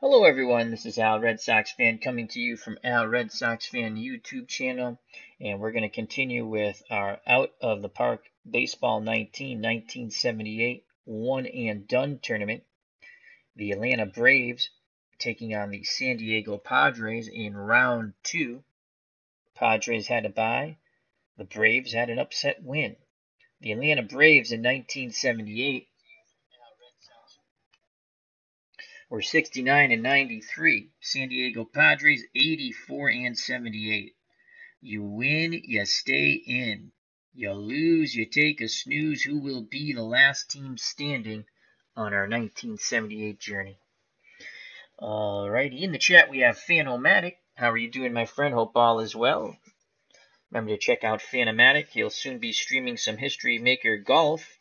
Hello everyone, this is Al Red Sox Fan coming to you from Al Red Sox Fan YouTube channel, and we're going to continue with our Out of the Park Baseball 1978 One and Done tournament. The Atlanta Braves taking on the San Diego Padres in round 2. Padres had a bye. The Braves had an upset win. The Atlanta Braves in 1978 were 69 and 93. San Diego Padres 84 and 78. You win, you stay in. You lose, you take a snooze. Who will be the last team standing on our 1978 journey? Alrighty, in the chat we have Fanomatic. How are you doing, my friend? Hope all is well. Remember to check out Fanomatic. He'll soon be streaming some History Maker Golf.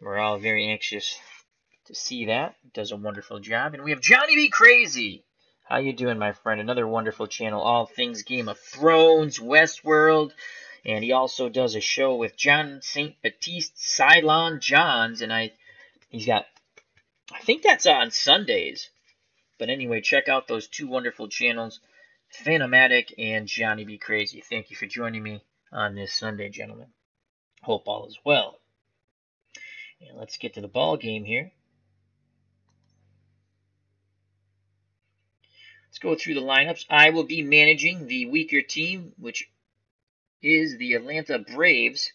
We're all very anxious to see that. Does a wonderful job. And we have Johnny B. Crazy. How you doing, my friend? Another wonderful channel. All things Game of Thrones, Westworld. And he also does a show with John St. Baptiste, Cylon Johns. And he's got, I think that's on Sundays. But anyway, check out those two wonderful channels, Fanomatic and Johnny B. Crazy. Thank you for joining me on this Sunday, gentlemen. Hope all is well. And let's get to the ball game here. Let's go through the lineups. I will be managing the weaker team, which is the Atlanta Braves,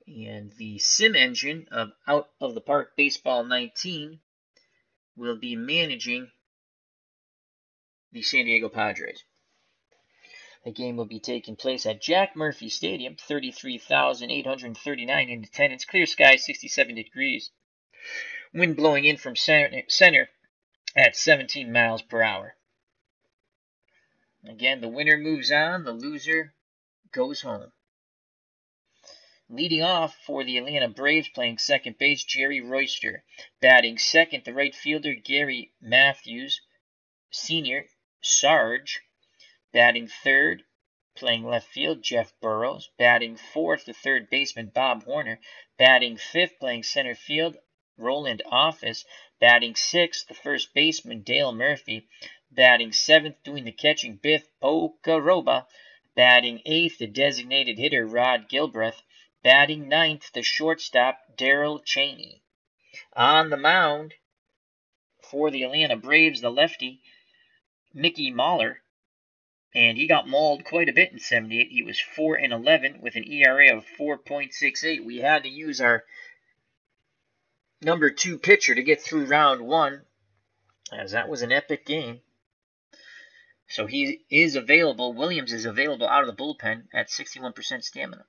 and the sim engine of Out of the Park Baseball 19 will be managing the San Diego Padres. The game will be taking place at Jack Murphy Stadium, 33,839 in attendance, clear sky, 67 degrees. Wind blowing in from center at 17 miles per hour. Again, the winner moves on, the loser goes home. Leading off for the Atlanta Braves, playing second base, Jerry Royster. Batting second, the right fielder, Gary Matthews, Sr., Sarge. Batting third, playing left field, Jeff Burrows. Batting fourth, the third baseman, Bob Horner. Batting fifth, playing center field, Roland Office. Batting sixth, the first baseman, Dale Murphy. Batting seventh, doing the catching, Biff Pocaroba. Batting eighth, the designated hitter, Rod Gilbreth. Batting ninth, the shortstop, Darrell Cheney. On the mound for the Atlanta Braves, the lefty, Mickey Mahler. And he got mauled quite a bit in 78. He was 4-11 with an ERA of 4.68. We had to use our number 2 pitcher to get through round 1, as that was an epic game. So he is available. Williams is available out of the bullpen at 61% stamina.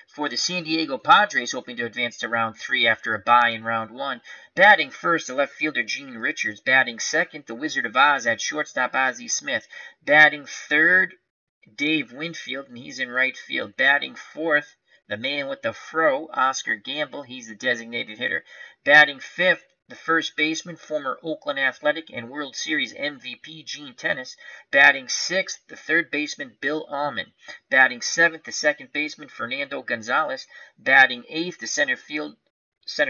For the San Diego Padres, hoping to advance to round 3 after a bye in round 1. Batting first, the left fielder Gene Richards. Batting second, the Wizard of Oz at shortstop Ozzie Smith. Batting third, Dave Winfield, and he's in right field. Batting fourth, the man with the fro, Oscar Gamble. He's the designated hitter. Batting fifth, the first baseman, former Oakland Athletic and World Series MVP Gene Tennis. Batting sixth, the third baseman, Bill Allman. Batting seventh, the second baseman, Fernando Gonzalez. Batting eighth, the center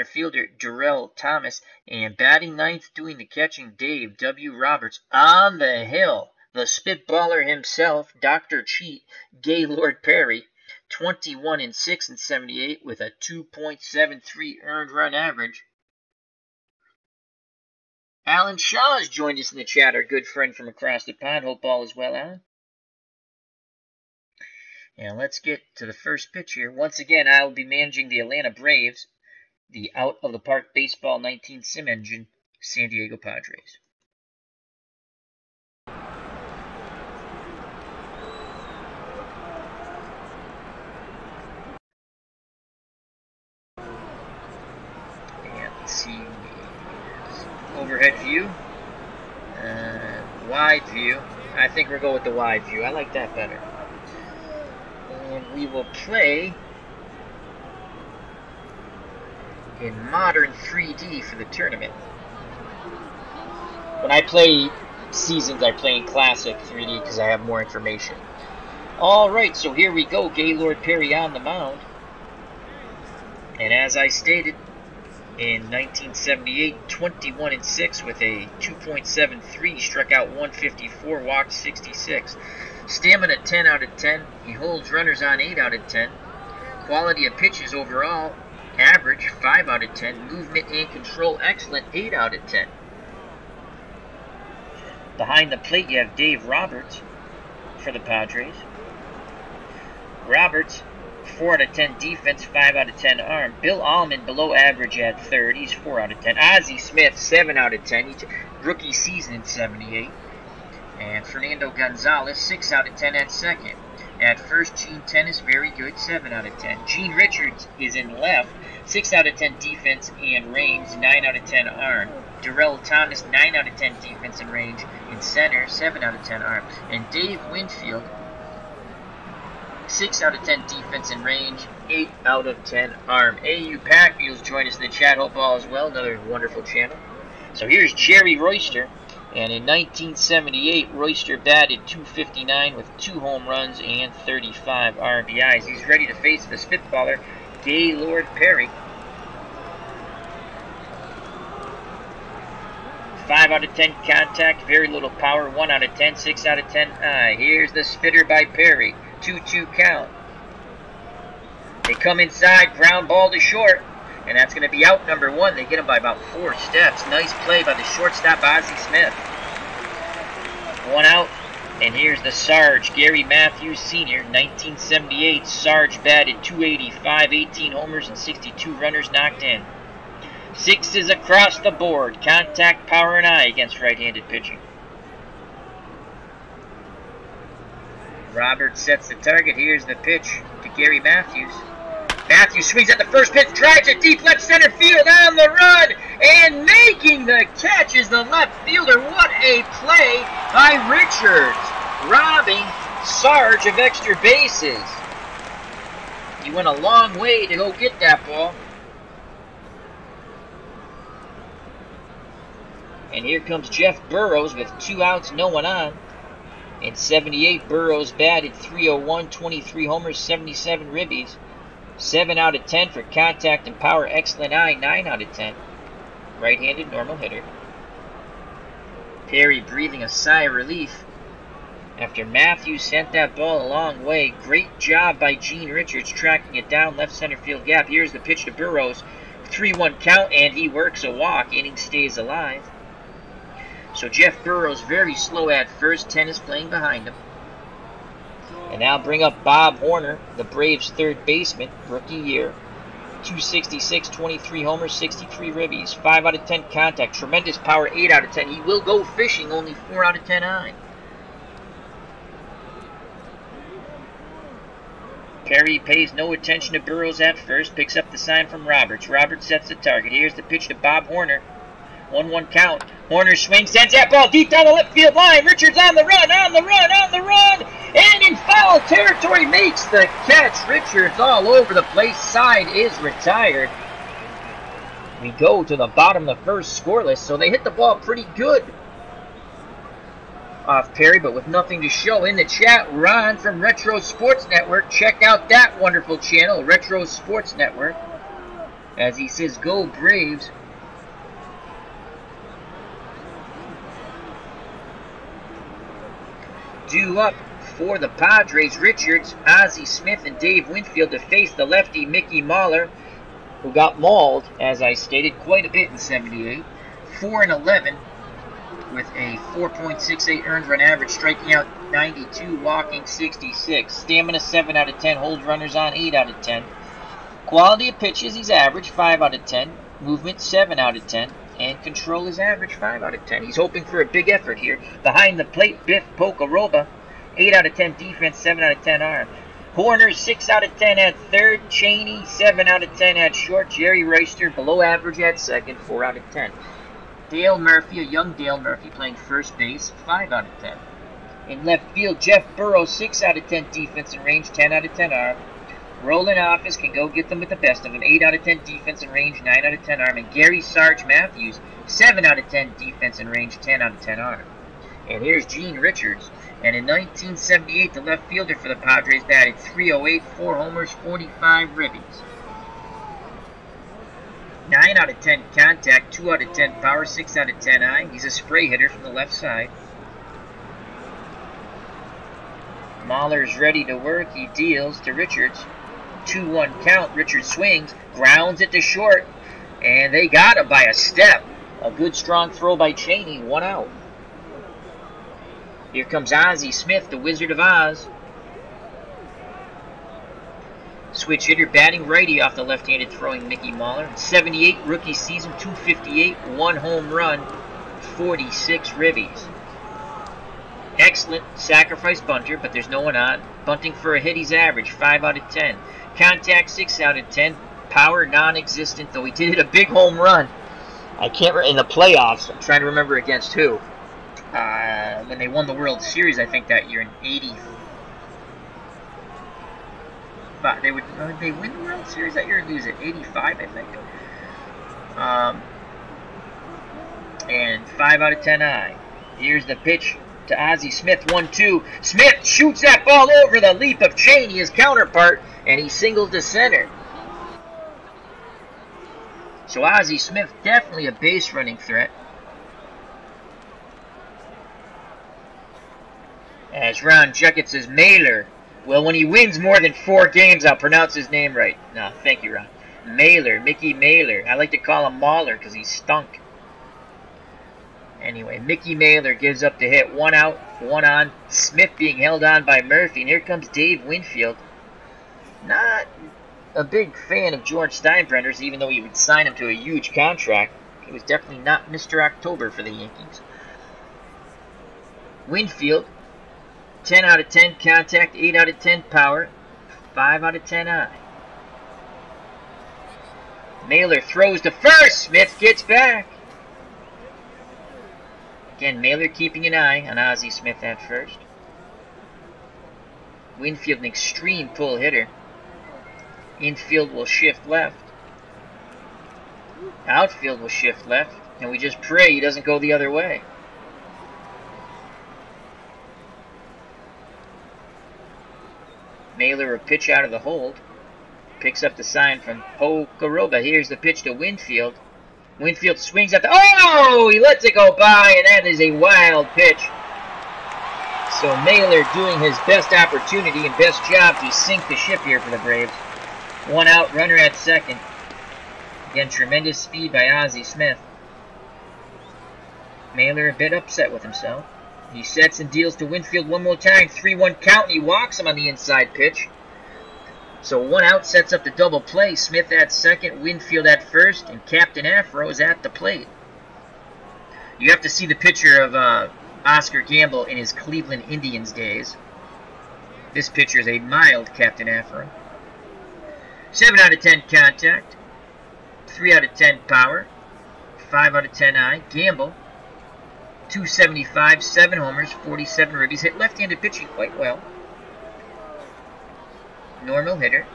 fielder, Darrell Thomas. And batting ninth, doing the catching, Dave W. Roberts. On the hill, the spitballer himself, Dr. Cheat, Gaylord Perry. 21-6 in 78 with a 2.73 earned run average. Alan Shaw has joined us in the chat, our good friend from across the pond. Hope all is well, Alan. And let's get to the first pitch here. Once again, I will be managing the Atlanta Braves, the Out of the Park Baseball 19 sim engine, San Diego Padres. And let's see. Overhead view, wide view. I think we'll go with the wide view. I like that better. And we will play in modern 3D for the tournament. When I play seasons, I play in classic 3D because I have more information. Alright, so here we go. Gaylord Perry on the mound. And as I stated, In 1978, 21-6 with a 2.73, struck out 154, walked 66. Stamina 10 out of 10. He holds runners on 8 out of 10. Quality of pitches overall, average 5 out of 10. Movement and control excellent, 8 out of 10. Behind the plate you have Dave Roberts for the Padres. Roberts, 4 out of 10 defense, 5 out of 10 arm. Bill Allman below average at third. He's 4 out of 10. Ozzie Smith, 7 out of 10. Rookie season in 78. And Fernando Gonzalez, 6 out of 10 at second. At first, Gene Tennis, very good, 7 out of 10. Gene Richards is in left, 6 out of 10 defense and range, 9 out of 10 arm. Darrell Thomas, 9 out of 10 defense and range. In center, 7 out of 10 arm. And Dave Winfield, 6 out of 10 defense and range, 8 out of 10 arm. AU Packmules join us in the chat. Hope all is well. Another wonderful channel. So here's Jerry Royster. And in 1978, Royster batted .259 with 2 home runs and 35 RBIs. He's ready to face the spitballer, Gaylord Perry. 5 out of 10 contact, very little power, 1 out of 10, 6 out of 10 eye. Here's the spitter by Perry. 2-2 count. They come inside, ground ball to short, and that's going to be out number 1. They get him by about 4 steps. Nice play by the shortstop, Ozzie Smith. 1 out, and here's the Sarge, Gary Matthews Sr., 1978. Sarge batted .285, 18 homers and 62 runners knocked in. 6s across the board, contact, power, and eye against right-handed pitching. Roberts sets the target. Here's the pitch to Gary Matthews. Matthews swings at the first pitch, drives it deep left center field on the run, and making the catch is the left fielder. What a play by Richards, robbing Sarge of extra bases. He went a long way to go get that ball. And here comes Jeff Burrows with 2 outs, no one on. In 78, Burrows batted .301, 23 homers, 77 ribbies. 7 out of 10 for contact and power, excellent eye, 9 out of 10. Right-handed, normal hitter. Perry breathing a sigh of relief after Matthews sent that ball a long way. Great job by Gene Richards tracking it down left center field gap. Here's the pitch to Burrows. 3-1 count, and he works a walk. Inning stays alive. So Jeff Burrows very slow at first. Tennis playing behind him. And now bring up Bob Horner, the Braves' third baseman, rookie year. .266, 23 homers, 63 ribbies. 5 out of 10 contact. Tremendous power, 8 out of 10. He will go fishing, only 4 out of 10 eye. Perry pays no attention to Burrows at first. Picks up the sign from Roberts. Roberts sets the target. Here's the pitch to Bob Horner. 1-1 count. Horner swings, sends that ball deep down the left field line. Richards on the run, and in foul territory makes the catch. Richards all over the place. Side is retired. We go to the bottom of the first scoreless, so they hit the ball pretty good off Perry, but with nothing to show. In the chat, Ron from Retro Sports Network. Check out that wonderful channel, Retro Sports Network. As he says, go Braves. Due up for the Padres, Richards, Ozzie Smith, and Dave Winfield to face the lefty Mickey Mahler, who got mauled, as I stated, quite a bit in 78. 4-11 with a 4.68 earned run average, striking out 92, walking 66. Stamina 7 out of 10, holds runners on 8 out of 10. Quality of pitches, he's average, 5 out of 10. Movement, 7 out of 10. And control is average, 5 out of 10. He's hoping for a big effort here. Behind the plate, Biff Pocoroba, 8 out of 10 defense, 7 out of 10 arm. Horner, 6 out of 10 at third. Cheney, 7 out of 10 at short. Jerry Royster, below average at second, 4 out of 10. Dale Murphy, a young Dale Murphy, playing first base, 5 out of 10. In left field, Jeff Burrows, 6 out of 10 defense and range, 10 out of 10 arm. Roland Office can go get them with the best of them. 8 out of 10 defense and range, 9 out of 10 arm. And Gary Sarge Matthews, 7 out of 10 defense and range, 10 out of 10 arm. And here's Gene Richards. And in 1978, the left fielder for the Padres batted .308, 4 homers, 45 ribbies. 9 out of 10 contact, 2 out of 10 power, 6 out of 10 eye. He's a spray hitter from the left side. Mahler's ready to work. He deals to Richards. 2-1 count. Richards swings, grounds it to short, and they got him by a step. A good strong throw by Cheney. 1 out. Here comes Ozzie Smith, the Wizard of Oz. Switch hitter, batting righty off the left-handed throwing Mickey Mahler. 78 rookie season, 258, 1 home run, 46 ribbies. Excellent sacrifice bunter, but there's no one on. Bunting for a hit, he's average, 5 out of 10. Contact, 6 out of 10. Power, non-existent, though he did hit a big home run. I can't in the playoffs. I'm trying to remember against who. When they won the World Series, I think that year in 80. But they would they win the World Series that year or lose it? 85, I think. And 5 out of 10 eye. Here's the pitch to Ozzie Smith, 1-2. Smith shoots that ball over the leap of Cheney, his counterpart, and he singles to center. So Ozzie Smith, definitely a base running threat. As Ron Juckett says, Mailer. Well, when he wins more than 4 games, I'll pronounce his name right. No, thank you, Ron. Mailer, Mickey Mailer. I like to call him Mahler because he stunk. Anyway, Mickey Mailer gives up the hit. 1 out, 1 on. Smith being held on by Murphy. And here comes Dave Winfield. Not a big fan of George Steinbrenner's, even though he would sign him to a huge contract. He was definitely not Mr. October for the Yankees. Winfield. 10 out of 10 contact, 8 out of 10 power, 5 out of 10 eye. Mailer throws to first. Smith gets back. Again, Mailer keeping an eye on Ozzie Smith at first. Winfield, an extreme pull hitter. Infield will shift left. Outfield will shift left. And we just pray he doesn't go the other way. Mailer a pitch out of the hold. Picks up the sign from Pokaroba. Here's the pitch to Winfield. Winfield swings at the... Oh! He lets it go by, and that is a wild pitch. So Mailer doing his best opportunity and best job to sink the ship here for the Braves. 1 out, runner at second. Again, tremendous speed by Ozzie Smith. Mailer a bit upset with himself. He sets and deals to Winfield one more time. 3-1 count, and he walks him on the inside pitch. So 1 out sets up the double play. Smith at second, Winfield at first, and Captain Afro is at the plate. You have to see the picture of Oscar Gamble in his Cleveland Indians days. This pitcher is a mild Captain Afro. 7 out of 10 contact, 3 out of 10 power, 5 out of 10 eye. Gamble. 275, 7 homers, 47 ribbies. Hit left-handed pitching quite well. Normal hitter.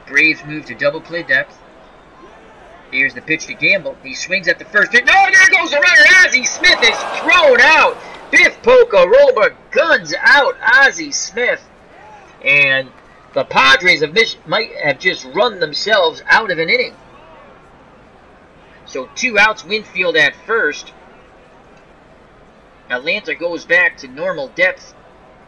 Braves move to double play depth. Here's the pitch to Gamble. He swings at the first pitch. No, there goes the runner. Ozzie Smith is thrown out. Biff Pokaroba guns out Ozzie Smith. And the Padres might have just run themselves out of an inning. So 2 outs, Winfield at first. Atlanta goes back to normal depth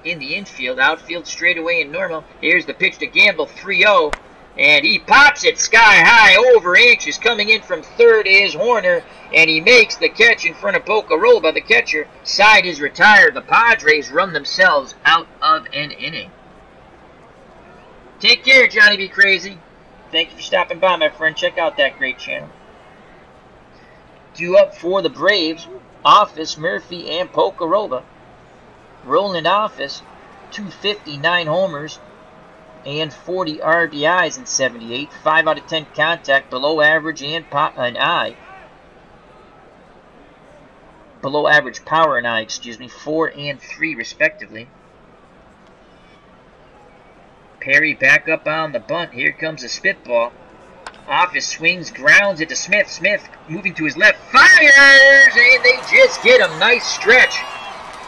in the infield. Outfield straight away in normal. Here's the pitch to Gamble, 3-0. And he pops it sky high over Anxious. Coming in from third is Horner. And he makes the catch in front of Pokaroba, the catcher. Side is retired. The Padres run themselves out of an inning. Take care, Johnny B. Crazy. Thank you for stopping by, my friend. Check out that great channel. Due up for the Braves. Office, Murphy, and Pokaroba. Roland Office, 259 homers and 40 RBIs in 78. 5 out of 10 contact, below average and eye. Below average power and eye, 4 and 3 respectively. Perry back up on the bunt. Here comes a spitball. Office swings, grounds it to Smith. Smith moving to his left, fires, and they just get a nice stretch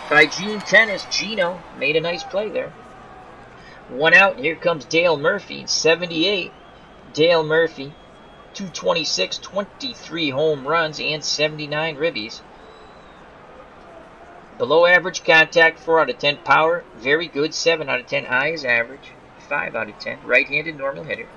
by Gene Tennis. Gino made a nice play there. 1 out, here comes Dale Murphy, 78. Dale Murphy, 226, 23 home runs, and 79 ribbies. Below average contact, 4 out of 10. Power, very good, 7 out of 10. Eye is average, 5 out of 10. Right-handed normal hitter.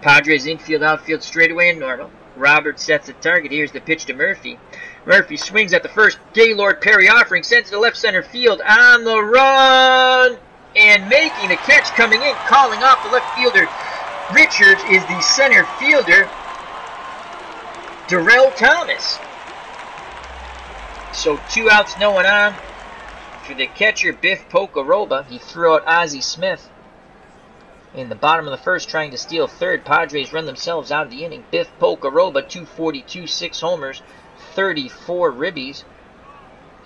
Padres infield, outfield, straightaway and normal. Robert sets the target. Here's the pitch to Murphy. Murphy swings at the first. Gaylord Perry offering, sends it to left center field. On the run! And making the catch, coming in, calling off the left fielder. Richards is the center fielder, Darrell Thomas. So 2 outs, no one on. For the catcher, Biff Pocaroba, he threw out Ozzie Smith in the bottom of the first, trying to steal third. Padres run themselves out of the inning. Biff Pocaroba, 242, 6 homers, 34 ribbies.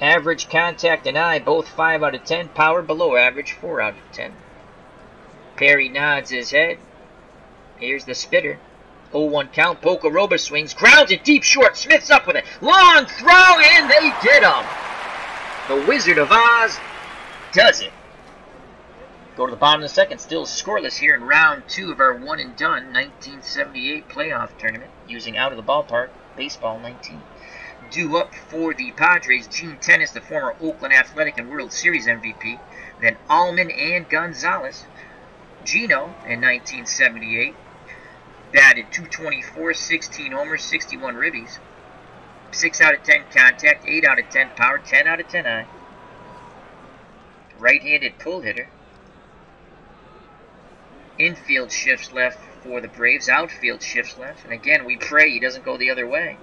Average contact and eye, both 5 out of 10. Power below average, 4 out of 10. Perry nods his head. Here's the spitter. 0-1 count. Pocaroba swings, grounds it deep short. Smith's up with it. Long throw, and they get him. The Wizard of Oz does it. Go to the bottom of the second. Still scoreless here in round 2 of our one and done 1978 playoff tournament using out of the ballpark baseball 19. Due up for the Padres, Gene Tennis, the former Oakland Athletic and World Series MVP. Then Allman and Gonzalez. Gino in 1978 batted .224, 16 homers, 61 ribbies. 6 out of 10 contact, 8 out of 10 power, 10 out of 10 eye. Right-handed pull hitter. Infield shifts left for the Braves. Outfield shifts left. And again, we pray he doesn't go the other way.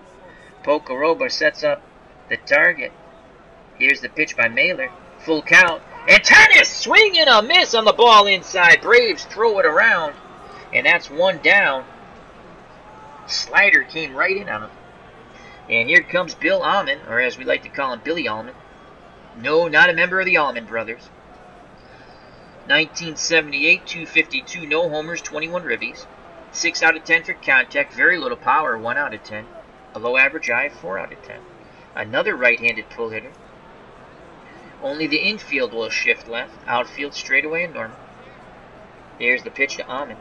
Pocaroba sets up the target. Here's the pitch by Mailer. Full count. And Tennis swing and a miss on the ball inside. Braves throw it around. And that's 1 down. Slider came right in on him. And here comes Bill Allman, or as we like to call him, Billy Allman. No, not a member of the Allman Brothers. 1978, 252, no homers, 21 ribbies. 6 out of 10 for contact, very little power, 1 out of 10. Below average eye, 4 out of 10. Another right-handed pull hitter. Only the infield will shift left. Outfield straightaway and normal. There's the pitch to Allman.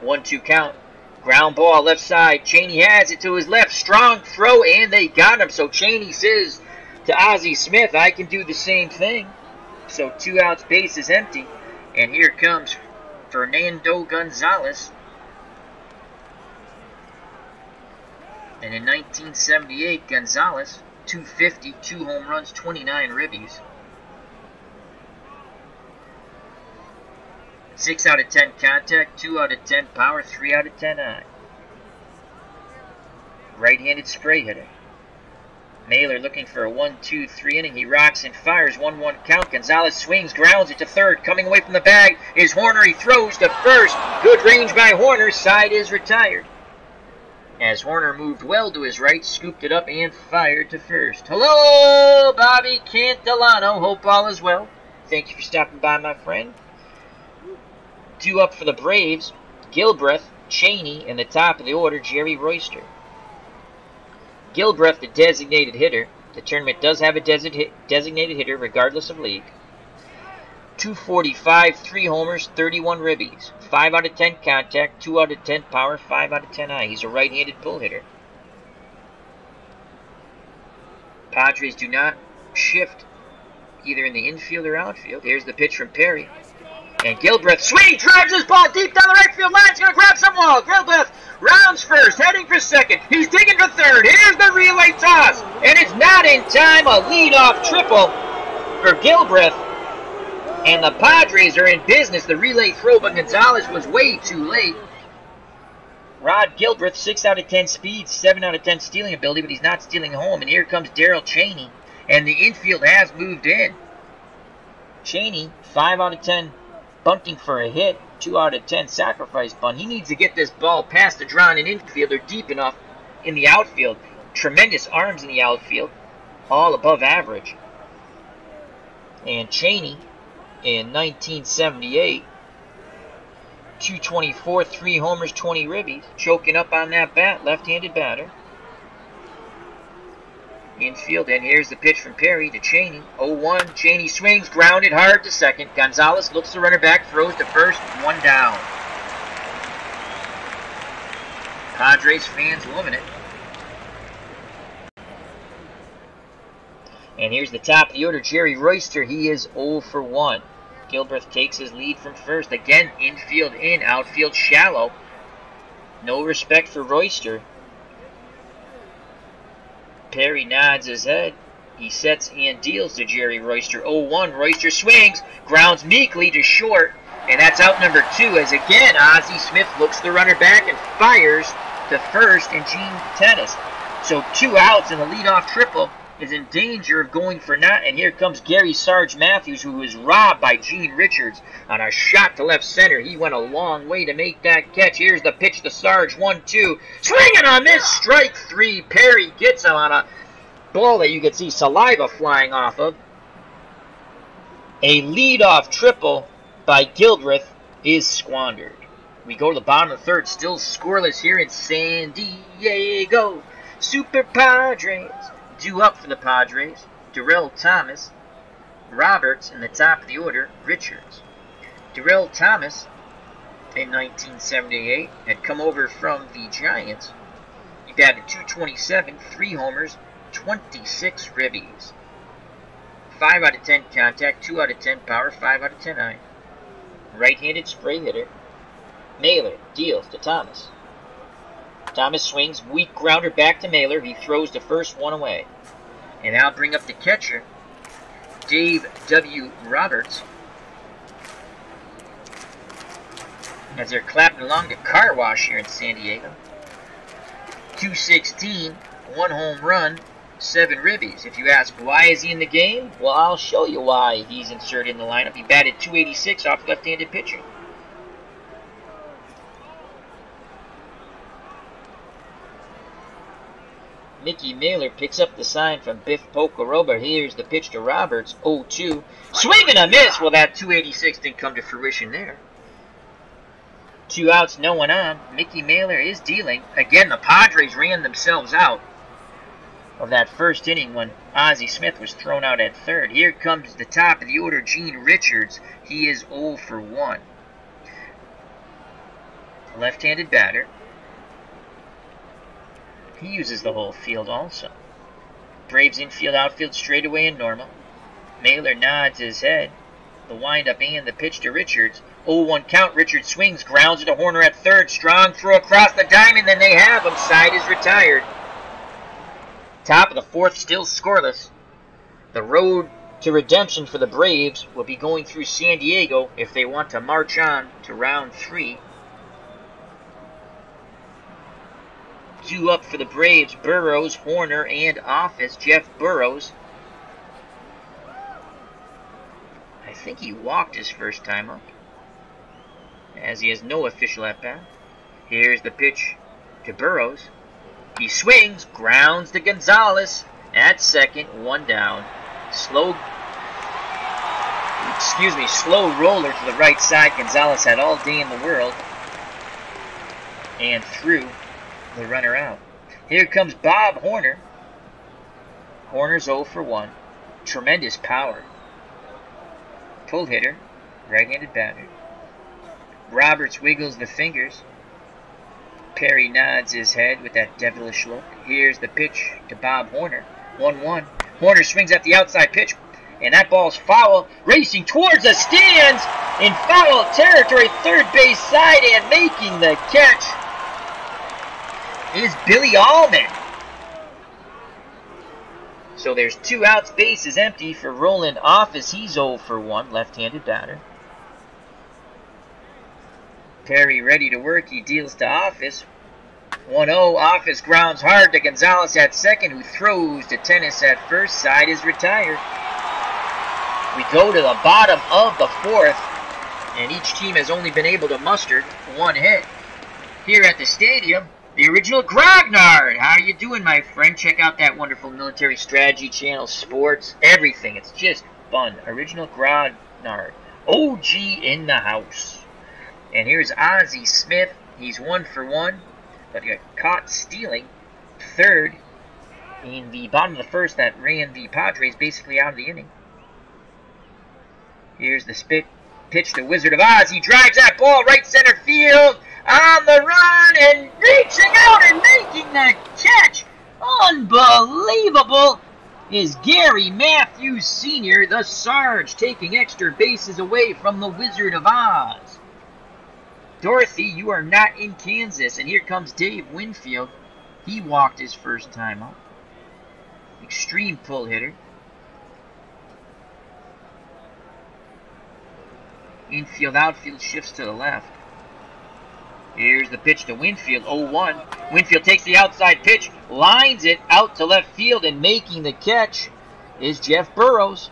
1-2 count. Ground ball left side. Cheney has it to his left. Strong throw, and they got him. So Cheney says to Ozzie Smith, I can do the same thing. So 2 outs, base is empty. And here comes Fernando Gonzalez. And in 1978, Gonzalez, 250, 2 home runs, 29 ribbies. 6 out of 10 contact, 2 out of 10 power, 3 out of 10 eye. Right-handed spray hitter. Mailer looking for a 1-2-3 inning. He rocks and fires. 1-1 count. Gonzalez swings, grounds it to third. Coming away from the bag is Horner. He throws to first. Good range by Horner. Side is retired. As Horner moved well to his right, scooped it up and fired to first. Hello, Bobby Cantilano. Hope all is well. Thank you for stopping by, my friend. Due up for the Braves, Gilbreth, Cheney, and the top of the order, Jerry Royster. Gilbreth, the designated hitter. The tournament does have a designated hitter regardless of league. 245, 3 homers, 31 ribbies. 5 out of 10 contact, 2 out of 10 power, 5 out of 10 eye. He's a right-handed pull hitter. Padres do not shift either in the infield or outfield. Here's the pitch from Perry. And Gilbreth swing, drives his ball deep down the right field line. He's going to grab some wall. Gilbreth rounds first, heading for second. He's digging for third. Here's the relay toss. And it's not in time. A leadoff triple for Gilbreth. And the Padres are in business. The relay throw, but Gonzalez was way too late. Rod Gilbreth, 6 out of 10 speed, 7 out of 10 stealing ability, but he's not stealing home. And here comes Darrell Cheney. And the infield has moved in. Cheney, 5 out of 10. Bunting for a hit, 2 out of 10 sacrifice bunt. He needs to get this ball past the drawn and infielder deep enough in the outfield. Tremendous arms in the outfield, all above average. And Cheney in 1978, 224, 3 homers, 20 ribbies, choking up on that bat, left-handed batter. Infield, and here's the pitch from Perry to Cheney. 0-1, Cheney swings, grounded hard to second. Gonzalez looks the runner back, throws to first, 1 down. Padres fans loving it. And here's the top of the order, Jerry Royster. He is 0 for 1. Gilbreth takes his lead from first. Again, infield in, outfield shallow. No respect for Royster. Perry nods his head. He sets and deals to Jerry Royster. 0-1. Royster swings, grounds meekly to short, and that's out number 2. As again, Ozzie Smith looks the runner back and fires to first, and Gene Tennis. So 2 outs, and the leadoff triple is in danger of going for naught. And here comes Gary Sarge Matthews, who was robbed by Gene Richards on a shot to left center. He went a long way to make that catch. Here's the pitch to Sarge. 1-2. Swinging on this, strike 3. Perry gets him on a ball that you could see saliva flying off of. A leadoff triple by Gilbreth is squandered. We go to the bottom of the third, still scoreless here in San Diego. Super Padres. Due up for the Padres, Darrell Thomas, Roberts in the top of the order, Richards. Darrell Thomas, in 1978, had come over from the Giants. He batted .227, 3 homers, 26 ribbies. 5 out of 10 contact, 2 out of 10 power, 5 out of 10 iron. Right-handed spray hitter. Mailer deals to Thomas. Thomas swings, weak grounder back to Mailer. He throws the first one away. And I'll bring up the catcher, Dave W. Roberts. As they're clapping along the car wash here in San Diego. .216, 1 home run, 7 ribbies. If you ask why is he in the game, well, I'll show you why he's inserted in the lineup. He batted .286 off left-handed pitching. Mickey Mailer picks up the sign from Biff Pocoroba. Here's the pitch to Roberts, 0-2. Swing and a miss! Well, that .286 didn't come to fruition there. 2 outs, no one on. Mickey Mailer is dealing. Again, the Padres ran themselves out of that first inning when Ozzie Smith was thrown out at third. Here comes the top of the order, Gene Richards. He is 0 for 1. Left-handed batter. He uses the whole field also. Braves infield, outfield, straightaway and normal. Mailer nods his head. The windup and the pitch to Richards. 0-1 count. Richards swings, grounds to Horner at third. Strong throw across the diamond, then they have him. Side is retired. Top of the fourth, still scoreless. The road to redemption for the Braves will be going through San Diego if they want to march on to round 3. 2 up for the Braves, Burrows, Horner, and Office. Jeff Burrows. I think he walked his first time up, as he has no official at-bat. Here's the pitch to Burrows. He swings, grounds to Gonzalez at second, 1 down. Slow roller to the right side. Gonzalez had all day in the world and threw the runner out. Here comes Bob Horner. Horner's 0 for 1. Tremendous power. Pull hitter, right-handed batter. Roberts wiggles the fingers. Perry nods his head with that devilish look. Here's the pitch to Bob Horner. 1-1. Horner swings at the outside pitch, and that ball's foul. Racing towards the stands in foul territory, third base side, and making the catch is Billy Allman. So there's 2 outs, base is empty for Roland Office. He's 0 for 1, left-handed batter. Perry ready to work, he deals to Office. 1-0, Office grounds hard to Gonzalez at second, who throws to Tennis at first. Side is retired. We go to the bottom of the fourth, and each team has only been able to muster 1 hit. Here at the stadium, the original Grognard. How you doing, my friend? Check out that wonderful military strategy channel, sports, everything. It's just fun. Original Grognard. OG in the house. And here's Ozzie Smith. He's 1 for 1, but got caught stealing third in the bottom of the first that ran the Padres basically out of the inning. Here's the pitch to Wizard of Oz. He drives that ball right center field. on the run and reaching out and making the catch. Unbelievable is Gary Matthews Sr., the Sarge, taking extra bases away from the Wizard of Oz. Dorothy, you are not in Kansas. And here comes Dave Winfield. He walked his first time up. Extreme pull hitter. Infield, outfield shifts to the left. Here's the pitch to Winfield, 0-1. Winfield takes the outside pitch, lines it out to left field, and making the catch is Jeff Burrows.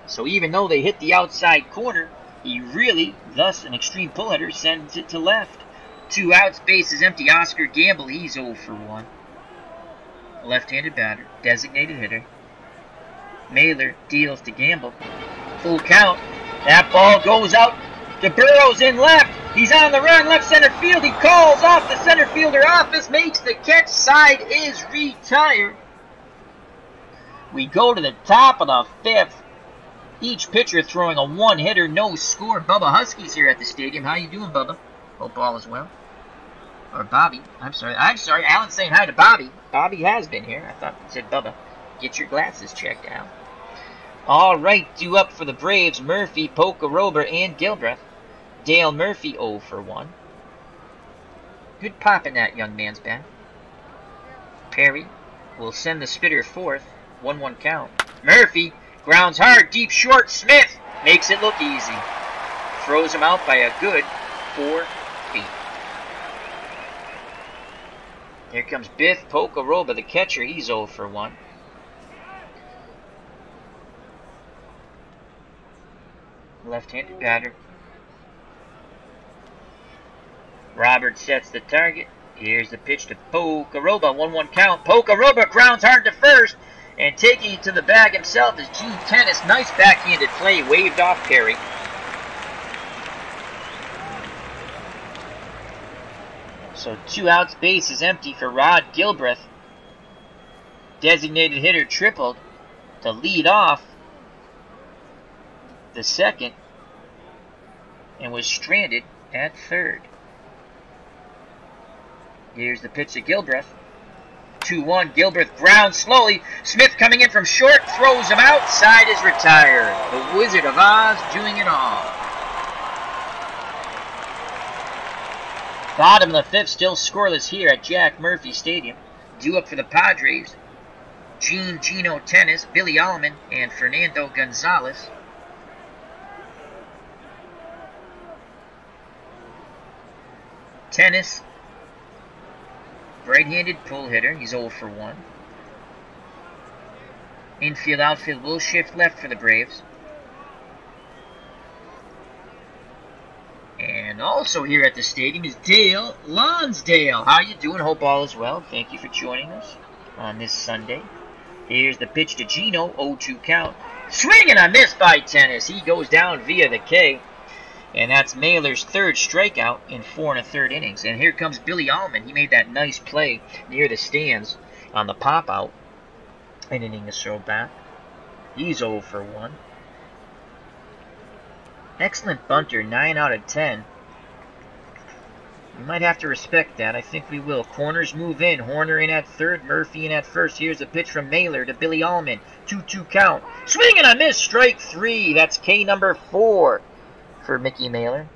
So even though they hit the outside corner, he really, thus an extreme pull hitter, sends it to left. 2 outs, base is empty. Oscar Gamble, he's 0 for 1. Left-handed batter, designated hitter. Mailer deals to Gamble. Full count. That ball goes out to Burrows in left. He's on the run, left center field. He calls off the center fielder office, makes the catch. Side is retired. We go to the top of the 5th. Each pitcher throwing a 1-hitter, no score. Bubba Husky's here at the stadium. How you doing, Bubba? Hope all is well. Or Bobby. I'm sorry. Alan's saying hi to Bobby. Bobby has been here. I thought it said Bubba. Get your glasses checked out. All right, due up for the Braves, Murphy, Pocoroba, and Gilbreth. Dale Murphy 0 for 1. Good pop in that young man's bat. Perry will send the spitter fourth. 1-1 count. Murphy grounds hard, deep short. Smith makes it look easy. Throws him out by a good 4 feet. Here comes Biff Pocoroba, the catcher. He's 0 for 1. Left-handed batter. Robert sets the target. Here's the pitch to Pocoroba. 1-1 count. Pocoroba grounds hard to first. And taking it to the bag himself is Gene Tennis. Nice backhanded play. Waved off Perry. So 2 outs, base is empty for Rod Gilbreth. Designated hitter tripled to lead off the second and was stranded at third. Here's the pitch to Gilbreth. 2-1. Gilbreth grounds slowly. Smith coming in from short, throws him out. Side is retired. The Wizard of Oz doing it all. Bottom of the 5th, still scoreless here at Jack Murphy Stadium. Due up for the Padres, Gino Tennis, Billy Allman, and Fernando Gonzalez. Tennis, right-handed pull hitter. He's 0 for 1. Infield, outfield will shift left for the Braves. And also here at the stadium is Dale Lonsdale. How you doing? Hope all is well. Thank you for joining us on this Sunday. Here's the pitch to Gino. 0-2 count. Swing and a miss by Tennis. He goes down via the K. And that's Mailer's 3rd strikeout in 4 1/3 innings. And here comes Billy Allman. He made that nice play near the stands on the pop-out. An inning or so back. He's 0 for 1. Excellent bunter, 9 out of 10. We might have to respect that. I think we will. Corners move in. Horner in at 3rd. Murphy in at 1st. Here's a pitch from Mailer to Billy Allman. 2-2 count. Swing and a miss. Strike 3. That's K number 4. For Mickey Mailer.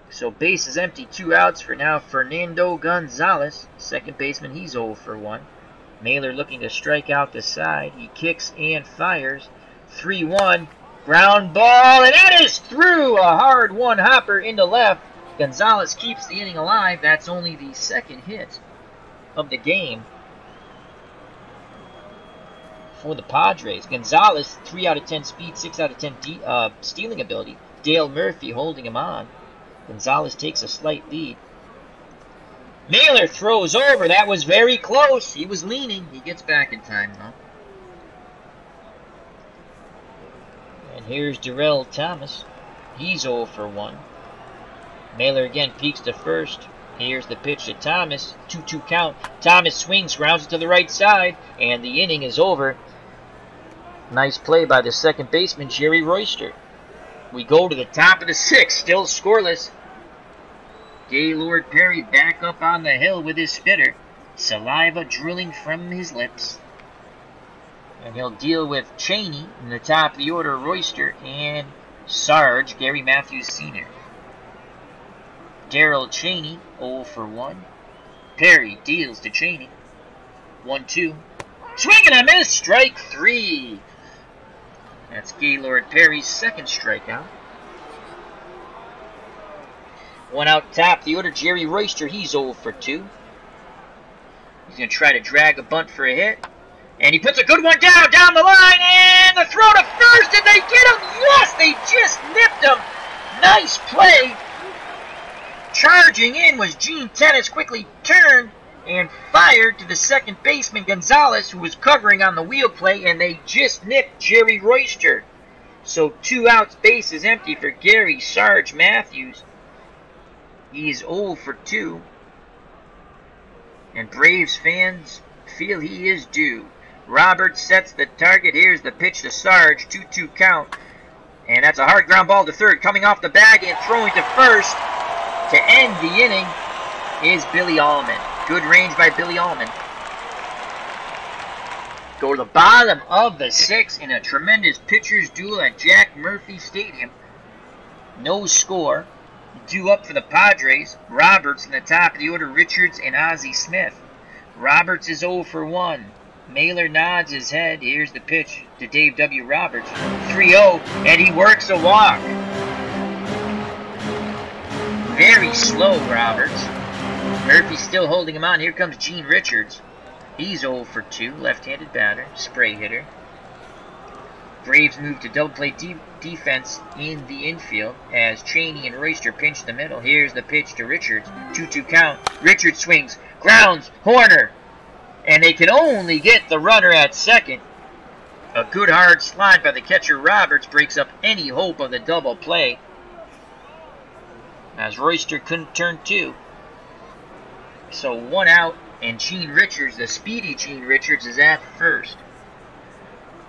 So base is empty, 2 outs for now Fernando Gonzalez, second baseman. He's 0 for 1. Mailer looking to strike out the side. He kicks and fires. 3-1, ground ball, and that is through. A hard one hopper into left. Gonzalez keeps the inning alive. That's only the 2nd hit of the game for the Padres. Gonzalez, 3 out of 10 speed, 6 out of 10 stealing ability. Dale Murphy holding him on. Gonzalez takes a slight lead. Mailer throws over. That was very close. He was leaning. He gets back in time, though. And here's Darrell Thomas. He's 0 for 1. Mailer again peeks to first. Here's the pitch to Thomas. 2-2 count. Thomas swings, grounds it to the right side, and the inning is over. Nice play by the second baseman, Jerry Royster. We go to the top of the 6th, still scoreless. Gaylord Perry back up on the hill with his spitter, saliva drilling from his lips. And he'll deal with Cheney in the top of the order, Royster, and Sarge, Gary Matthews Sr. Darrell Cheney, 0 for 1. Perry deals to Cheney. 1-2. Swing and a miss, strike 3. That's Gaylord Perry's second strikeout. One out top the order, Jerry Royster. He's 0 for 2. He's going to try to drag a bunt for a hit. And he puts a good one down the line. And the throw to first. Did they get him? Yes, they just nipped him. Nice play. Charging in was Gene Tennis. Quickly turned and fired to the second baseman, Gonzalez, who was covering on the wheel play. And they just nipped Jerry Royster. So 2 outs, base is empty for Gary Sarge Matthews. He's 0 for 2. And Braves fans feel he is due. Roberts sets the target. Here's the pitch to Sarge. 2-2 count. And that's a hard ground ball to third. Coming off the bag and throwing to first to end the inning is Billy Allman. Good range by Billy Allman. Go to the bottom of the 6th in a tremendous pitcher's duel at Jack Murphy Stadium. No score. Due up for the Padres, Roberts in the top of the order, Richards and Ozzie Smith. Roberts is 0 for 1. Mailer nods his head. Here's the pitch to Dave W. Roberts. 3-0, and he works a walk. Very slow, Roberts. Murphy's still holding him on. Here comes Gene Richards. He's 0 for 2, left-handed batter, spray hitter. Braves move to double play defense in the infield as Cheney and Royster pinch the middle. Here's the pitch to Richards. 2-2 count. Richards swings, grounds, Horner. And they can only get the runner at second. A good hard slide by the catcher Roberts breaks up any hope of the double play, as Royster couldn't turn 2. So 1 out, and Gene Richards, the speedy Gene Richards, is at first.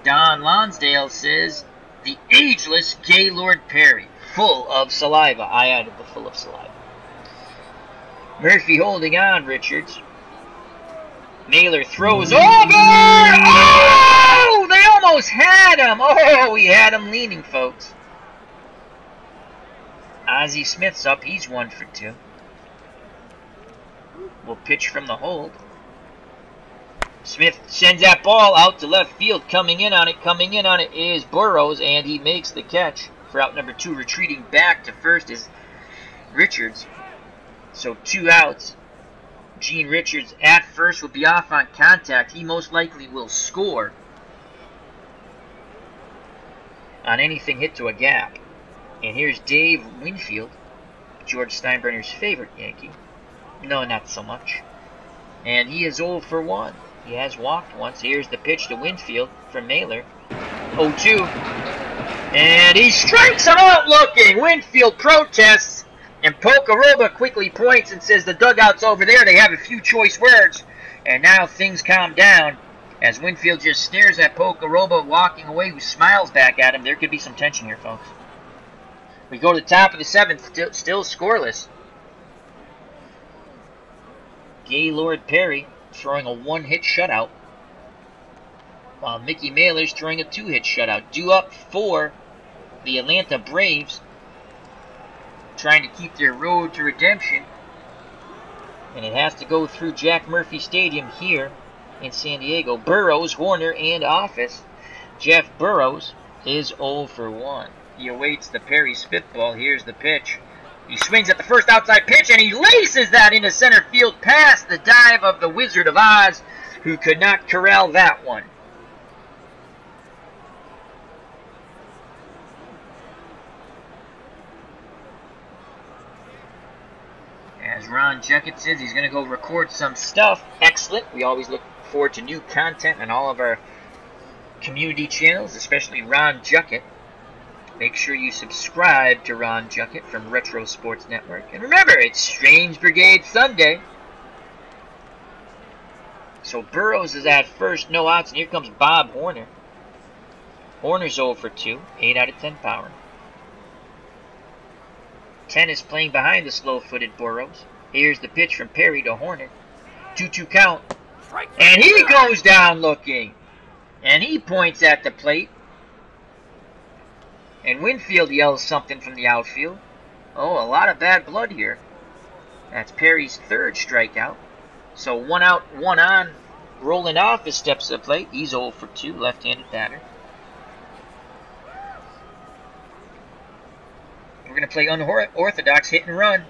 Don Lonsdale says, the ageless Gaylord Perry, full of saliva. I added the full of saliva. Murphy holding on, Richards. Naylor throws over! Oh! They almost had him! Oh, we had him leaning, folks. Ozzie Smith's up. He's 1 for 2. Will pitch from the hold. Smith sends that ball out to left field. Coming in on it is Burrows, and he makes the catch for out number 2. Retreating back to first is Richards. So 2 outs. Gene Richards at first will be off on contact. He most likely will score on anything hit to a gap. And here's Dave Winfield, George Steinbrenner's favorite Yankee. No, not so much. And he is 0 for 1. He has walked once. Here's the pitch to Winfield from Naylor. 0-2. And he strikes him out looking. Winfield protests. And Pocaroba quickly points and says the dugout's over there. They have a few choice words. And now things calm down as Winfield just stares at Pocaroba walking away, who smiles back at him. There could be some tension here, folks. We go to the top of the 7th, still scoreless. Gaylord Perry throwing a 1-hit shutout, while Mickey Mailer's throwing a 2-hit shutout. Due up for the Atlanta Braves, trying to keep their road to redemption. And it has to go through Jack Murphy Stadium here in San Diego. Burrows, Horner, and Office. Jeff Burrows is 0 for 1. He awaits the Perry spitball. Here's the pitch. He swings at the first outside pitch, and he laces that into center field past the dive of the Wizard of Oz, who could not corral that one. As Ron Juckett says, he's going to go record some stuff. Excellent. We always look forward to new content on all of our community channels, especially Ron Juckett. Make sure you subscribe to Ron Juckett from Retro Sports Network. And remember, it's Strange Brigade Sunday. So Burrows is at first, no outs, and here comes Bob Horner. Horner's 0 for 2, 8 out of 10 power. Tennis playing behind the slow-footed Burrows. Here's the pitch from Perry to Horner. 2-2 count. And he goes down looking. And he points at the plate. And Winfield yells something from the outfield. Oh, a lot of bad blood here. That's Perry's third strikeout. So 1 out, 1 on. Rolling off his steps to the plate. He's 0 for 2, left-handed batter. We're going to play unorthodox hit and run.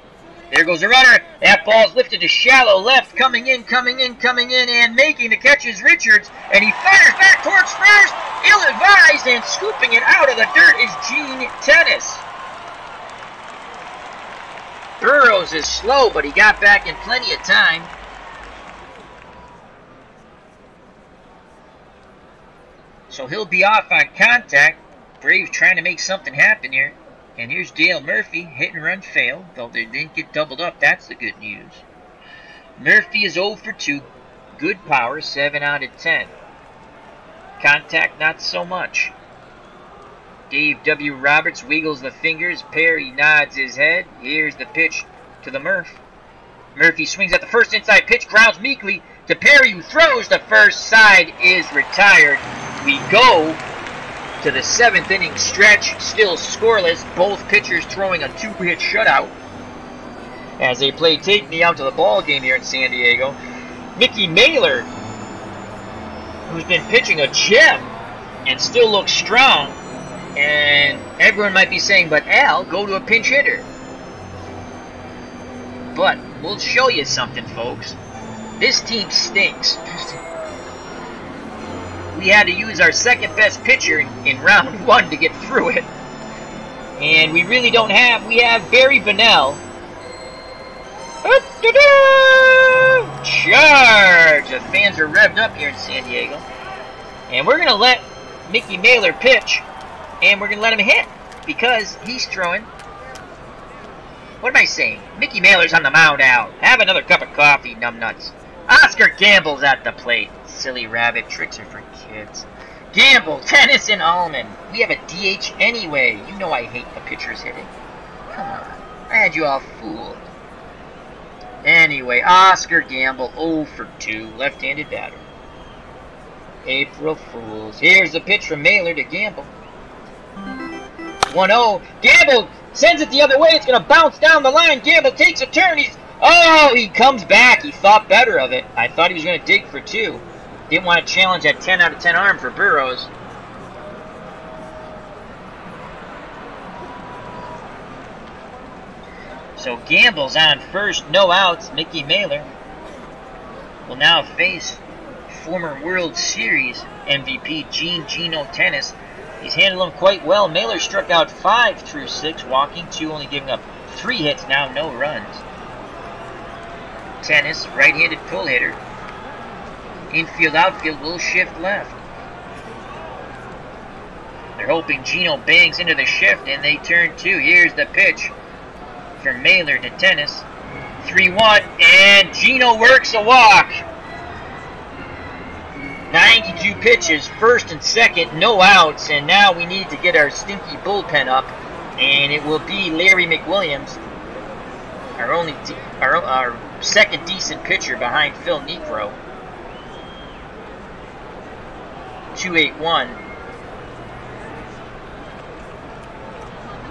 There goes the runner. That ball's lifted to shallow left. Coming in, and making the catch is Richards. And he fires back towards first. Ill-advised, and scooping it out of the dirt is Gene Tennis. Burrows is slow, but he got back in plenty of time. So he'll be off on contact. Braves trying to make something happen here. And here's Dale Murphy. Hit and run failed, though they didn't get doubled up. That's the good news. Murphy is 0 for 2. Good power, 7 out of 10. Contact, not so much. Dave W. Roberts wiggles the fingers. Perry nods his head. Here's the pitch to the Murph. Murphy swings at the first inside pitch. Grounds meekly to Perry, who throws the first. Side is retired. We go to the 7th inning stretch, still scoreless, both pitchers throwing a 2-hit shutout as they play take me out to the ball game here in San Diego. Mickey Mailer, who's been pitching a gem and still looks strong, and everyone might be saying, but Al, go to a pinch hitter. But we'll show you something, folks. This team stinks. We had to use our second best pitcher in round 1 to get through it. And we really don't have. We have Barry Bonnell. Charge! The fans are revved up here in San Diego. And we're going to let Mickey Mailer pitch. And we're going to let him hit. Because he's throwing. What am I saying? Mickey Mailer's on the mound out. Have another cup of coffee, numbnuts. Oscar Gamble's at the plate. Silly rabbit, tricks are for kids. Gamble, Tennis, and Allman. We have a DH anyway. You know I hate the pitchers hitting. Come on. I had you all fooled. Anyway, Oscar Gamble, 0 for 2. Left-handed batter. April Fools. Here's the pitch from Mailer to Gamble. 1-0. Gamble sends it the other way. It's going to bounce down the line. Gamble takes a turn. He comes back. He thought better of it. I thought he was going to dig for 2. Didn't want to challenge that 10 out of 10 arm for Burrows. So Gamble's on first, no outs. Mickey Mailer will now face former World Series MVP Gene Geno Tennis. He's handled him quite well. Mailer struck out 5 through 6, walking 2, only giving up 3 hits, now no runs. Tennis, right-handed pull hitter. Infield, outfield will shift left. They're hoping Geno bangs into the shift, and they turn 2. Here's the pitch from Mailer to Tennis. 3-1, and Geno works a walk. 92 pitches, first and second, no outs, and now we need to get our stinky bullpen up, and it will be Larry McWilliams, our second decent pitcher behind Phil Niekro. 2-8-1.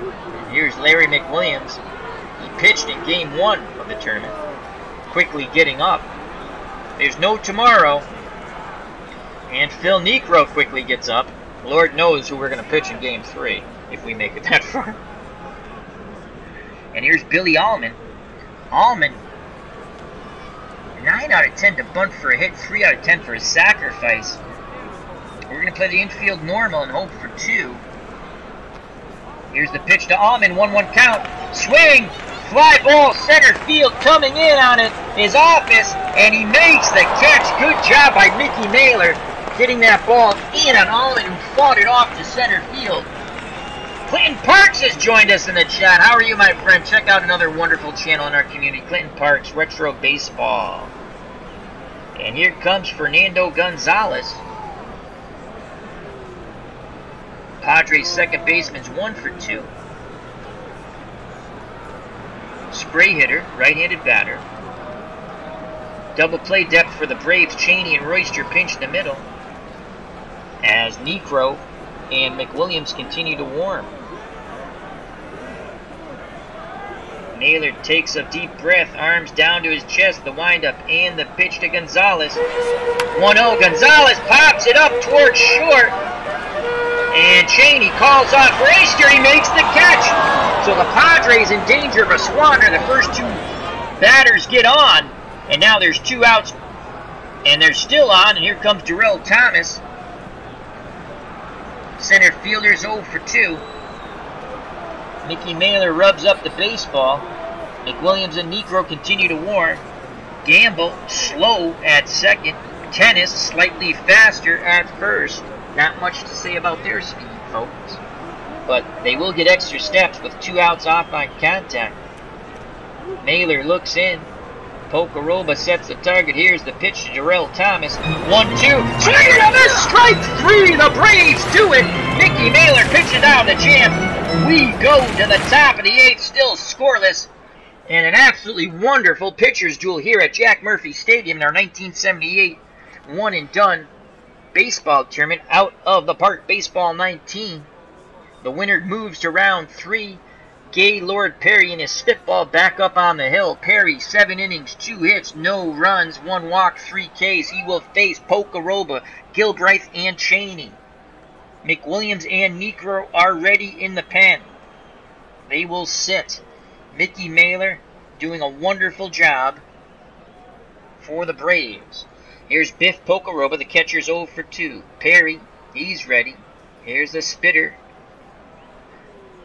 And here's Larry McWilliams. He pitched in game 1 of the tournament, quickly getting up. There's no tomorrow. And Phil Niekro quickly gets up. Lord knows who we're going to pitch in game 3 if we make it that far. And here's Billy Allman. Allman, 9 out of 10 to bunt for a hit, 3 out of 10 for a sacrifice. We're going to play the infield normal and hope for 2. Here's the pitch to Allman, 1-1 count. Swing, fly ball, center field, coming in on it is Office, and he makes the catch. Good job by Mickey Mailer getting that ball in on Allman, who fought it off to center field. Clinton Parks has joined us in the chat. How are you, my friend? Check out another wonderful channel in our community, Clinton Parks, Retro Baseball. And here comes Fernando Gonzalez. Padres second baseman's 1 for 2. spray hitter, right-handed batter. Double play depth for the Braves. Cheney and Royster pinch in the middle as Niekro and McWilliams continue to warm. Naylor takes a deep breath, arms down to his chest, the windup and the pitch to Gonzalez. 1-0, Gonzalez pops it up towards short, and Cheney calls off Royster, he makes the catch. So the Padres in danger of a squander. The first two batters get on, and now there's 2 outs, and they're still on, and here comes Darrell Thomas. Center fielder's 0 for 2. Mickey Mailer rubs up the baseball. McWilliams and Niekro continue to warm. Gamble slow at second. Tennis slightly faster at first. Not much to say about their speed, folks. But they will get extra steps with 2 outs off on contact. Mailer looks in. Pocoroba sets the target. Here's the pitch to Darrell Thomas. 1-2. Swing and a miss. Strike 3. The Braves do it. Mickey Mailer pitches down the champ. We go to the top of the 8th, still scoreless. And an absolutely wonderful pitcher's duel here at Jack Murphy Stadium in our 1978 one-and-done baseball tournament. Out of the park baseball 19. The winner moves to round 3. Gaylord Perry in his spitball back up on the hill. Perry, 7 innings, 2 hits, no runs, 1 walk, 3 Ks. He will face Pocoroba, Gilbreth, and Cheney. McWilliams and Niekro are ready in the pen. They will sit. Mickey Mailer doing a wonderful job for the Braves. Here's Biff Pocoroba, the catcher's 0 for 2. Perry, he's ready. Here's the spitter.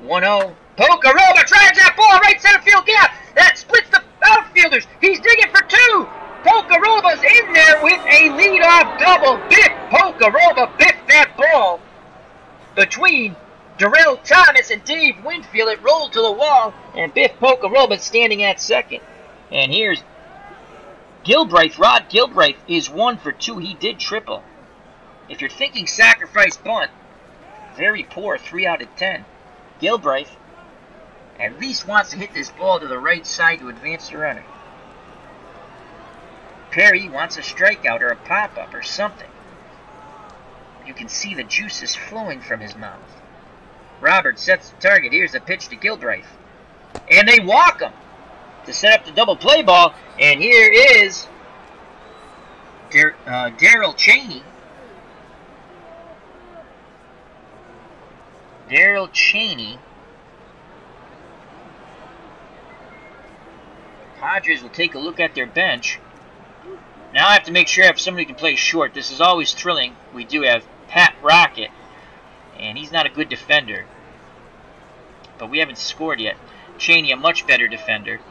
1-0. Pocoroba drives that ball right center field gap. That splits the outfielders. He's digging for 2. Pocoroba's in there with a leadoff double. Biff Pocoroba biffed that ball between Darrell Thomas and Dave Winfield. It rolled to the wall, and Biff Pocoroba standing at second. And here's Gilbreth. Rod Gilbreth is 1 for 2. He did triple. If you're thinking sacrifice bunt, very poor, 3 out of 10. Gilbreth at least wants to hit this ball to the right side to advance the runner. Perry wants a strikeout or a pop-up or something. You can see the juices flowing from his mouth. Robert sets the target. Here's the pitch to Gilbreth. And they walk him to set up the double play ball. And here is Darrell Cheney. Darrell Cheney. Padres will take a look at their bench. Now I have to make sure I have somebody who can play short. This is always thrilling. We do have Pat Rocket, and he's not a good defender. But we haven't scored yet. Cheney, a much better defender.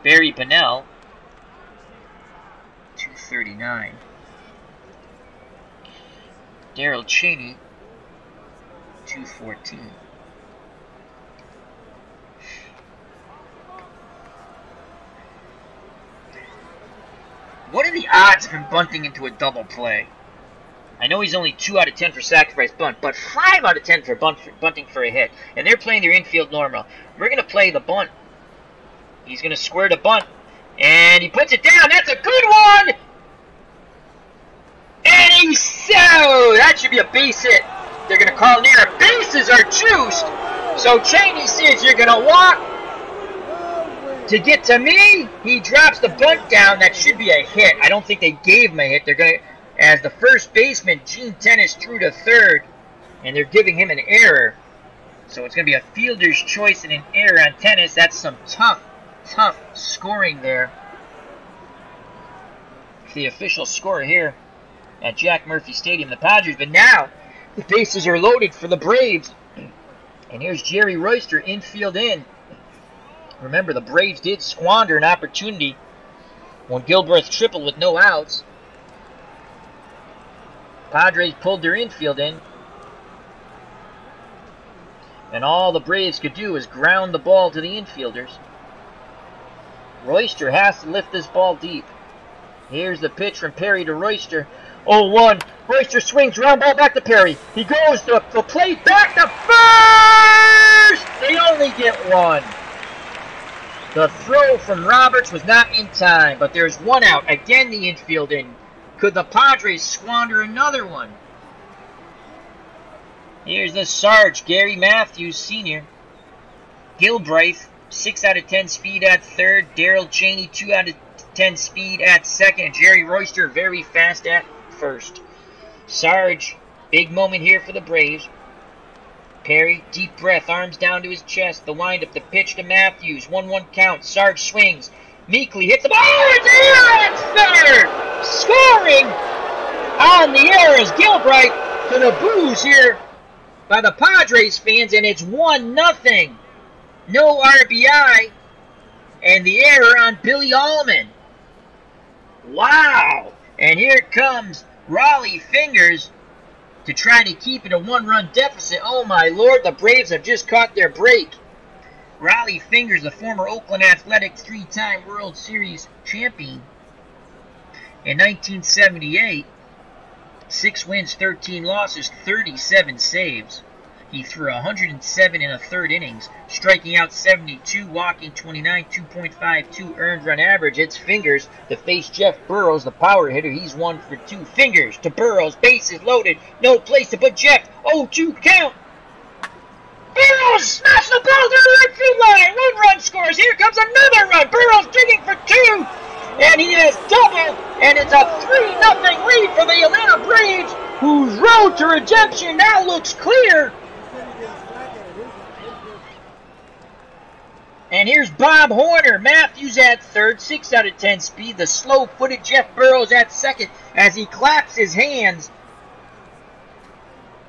Barry Bonnell, 239. Darrell Cheney, 214. What are the odds of him bunting into a double play? I know he's only 2 out of 10 for sacrifice bunt, but 5 out of 10 for bunting for a hit. And they're playing their infield normal. We're going to play the bunt. He's going to square the bunt. And he puts it down. That's a good one! And he's so... That should be a base hit. They're going to call it near. Bases are juiced. So Cheney says, you're going to walk to get to me. He drops the bunt down. That should be a hit. I don't think they gave him a hit. They're going to... As the first baseman, Gene Tennis threw to third, and they're giving him an error. So it's going to be a fielder's choice and an error on Tennis. That's some tough scoring there. The official score here at Jack Murphy Stadium, the Padres. But now the bases are loaded for the Braves. And here's Jerry Royster, infield in. Remember, the Braves did squander an opportunity when Gilbreth tripled with no outs. Padres pulled their infield in. And all the Braves could do is ground the ball to the infielders. Royster has to lift this ball deep. Here's the pitch from Perry to Royster. 0-1. Royster swings, round ball back to Perry. He goes to the plate, back to first! first. They only get one. The throw from Roberts was not in time, but there's one out. Again, the infield in. Could the Padres squander another one? Here's the Sarge, Gary Matthews Sr. Gilbreth, 6 out of 10 speed at third. Darrell Cheney, 2 out of 10 speed at second. And Jerry Royster, very fast at first. Sarge, big moment here for the Braves. Perry, deep breath, arms down to his chest. The windup, the pitch to Matthews. 1-1 count. Sarge swings. Meekly hits the ball. Oh, it's here at third! Scoring on the air is Gilbreth to the boos here by the Padres fans, and it's 1-0. No RBI, and the error on Billy Allman. Wow! And here comes Raleigh Fingers to try to keep it a 1-run deficit. Oh my lord, the Braves have just caught their break. Raleigh Fingers, the former Oakland Athletics 3-time World Series champion. In 1978, 6 wins, 13 losses, 37 saves. He threw 107 in a third innings, striking out 72, walking 29, 2.52 earned run average. It's Fingers to face Jeff Burrows, the power hitter. He's 1 for 2. Fingers to Burrows, bases loaded, no place to put Jeff. 0-2 count. Burrows smashed the ball to the right field line. 1 run scores. Here comes another run. Burrows digging for 2, and he has doubled, and it's a 3-0 lead for the Atlanta Braves, whose road to redemption now looks clear. And here's Bob Horner. Matthews at third, 6 out of 10 speed. The slow-footed Jeff Burrows at second as he claps his hands.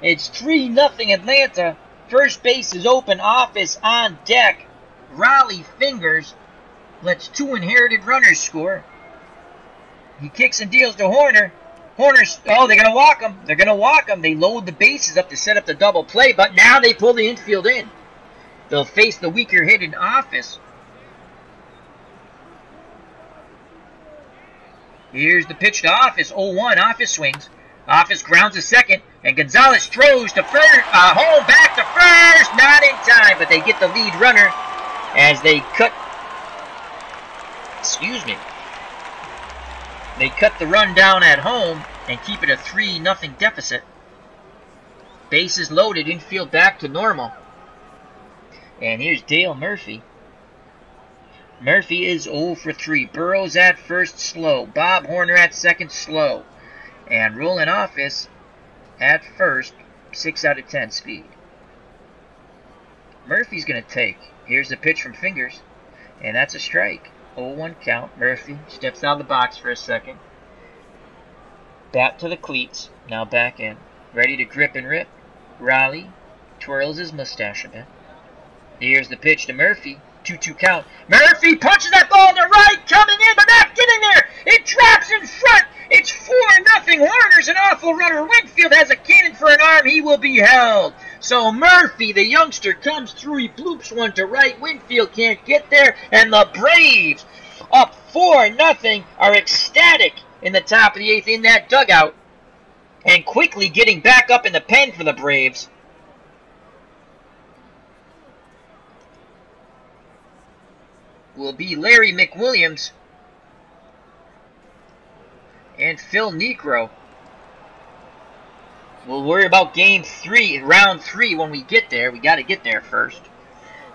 It's 3-0 Atlanta. First base is open. Office on deck. Raleigh Fingers lets 2 inherited runners score. He kicks and deals to Horner. Horner's, oh, they're going to walk him. They're going to walk him. They load the bases up to set up the double play, but now they pull the infield in. They'll face the weaker hit in Office. Here's the pitch to Office. 0-1. Office swings. Office grounds to second. And Gonzalez throws to first. Home back to first. Not in time, but they get the lead runner as they cut. Excuse me. They cut the run down at home and keep it a 3-0 deficit. Bases loaded. Infield back to normal. And here's Dale Murphy. Murphy is 0 for 3. Burrows at first, slow. Bob Horner at second, slow. And Roland Office at first, 6 out of 10 speed. Murphy's going to take. Here's the pitch from Fingers. And that's a strike. 0-1 count. Murphy steps out of the box for a second. Bat to the cleats. Now back in. Ready to grip and rip. Raleigh twirls his mustache a bit. Here's the pitch to Murphy. 2-2 count. Murphy punches that ball to right, coming in, but not getting there. It drops in front. It's 4-0. Horner's an awful runner. Winfield has a cannon for an arm. He will be held. So Murphy, the youngster, comes through. He bloops one to right. Winfield can't get there. And the Braves, up 4-0, are ecstatic in the top of the 8th in that dugout. And quickly getting back up in the pen for the Braves. Will be Larry McWilliams and Phil Niekro. We'll worry about round 3 when we get there. We got to get there first.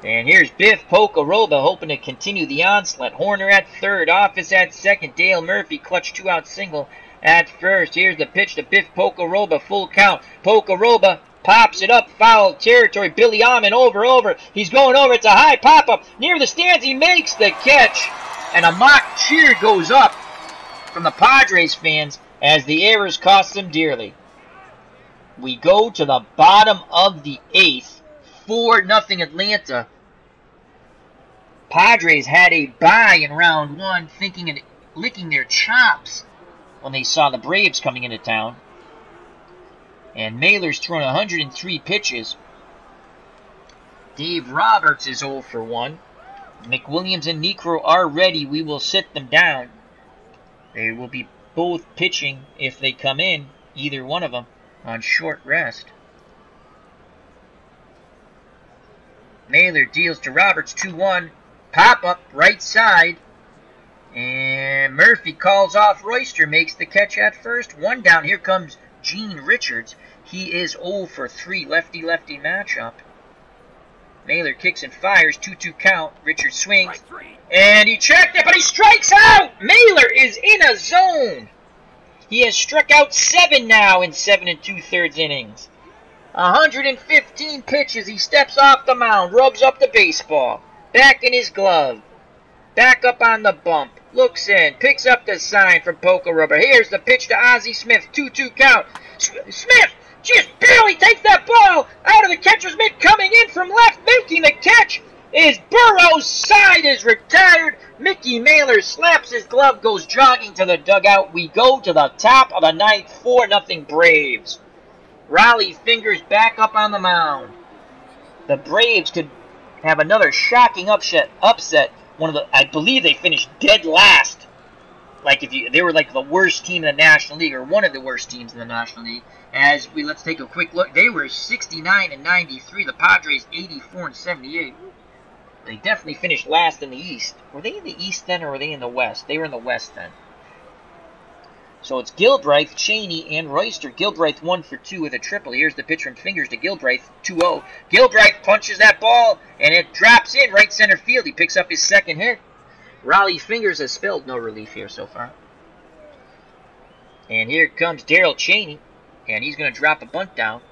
And here's Biff Pocaroba hoping to continue the onslaught. Horner at third, Office at second. Dale Murphy clutch 2-out single at first. Here's the pitch to Biff Pocaroba, full count. Pocaroba pops it up, foul territory. Billy Allman over. He's going over. It's a high pop-up. Near the stands, he makes the catch. And a mock cheer goes up from the Padres fans as the errors cost them dearly. We go to the bottom of the 8th. 4-0 Atlanta. Padres had a bye in round 1, thinking and licking their chops when they saw the Braves coming into town. And Mailer's thrown 103 pitches. Dave Roberts is 0 for 1. McWilliams and Niekro are ready. We will sit them down. They will be both pitching if they come in, either one of them, on short rest. Mailer deals to Roberts, 2-1. Pop-up, right side. And Murphy calls off Royster, makes the catch at first. 1 down. Here comes Gene Richards. He is 0 for 3, lefty-lefty matchup. Mailer kicks and fires, 2-2 count. Richards swings, and he checked it, but he strikes out! Mailer is in a zone. He has struck out 7 now in 7 2/3 innings. 115 pitches. He steps off the mound, rubs up the baseball, back in his glove, back up on the bump, looks in, picks up the sign from Poker Rubber. Here's the pitch to Ozzie Smith, 2-2 count. Smith just barely takes that ball out of the catcher's mitt, coming in from left, making the catch is Burrows' side is retired. Mickey Mailer slaps his glove, goes jogging to the dugout. We go to the top of the 9th, 4-0 Braves. Raleigh Fingers back up on the mound. The Braves could have another shocking upset. I believe they finished dead last. They were like the worst team in the National League, or one of the worst teams in the National League. Let's take a quick look. They were 69 and 93. The Padres 84 and 78. They definitely finished last in the East. Were they in the East then, or were they in the West? They were in the West then. So it's Gilbreth, Cheney, and Royster. Gilbreth 1 for 2 with a triple. Here's the pitch from Fingers to Gilbreth, 2-0. Gilbreth punches that ball, and it drops in right center field. He picks up his second hit. Raleigh Fingers has spelled no relief here so far. And here comes Darryl Cheney, and he's going to drop a bunt down.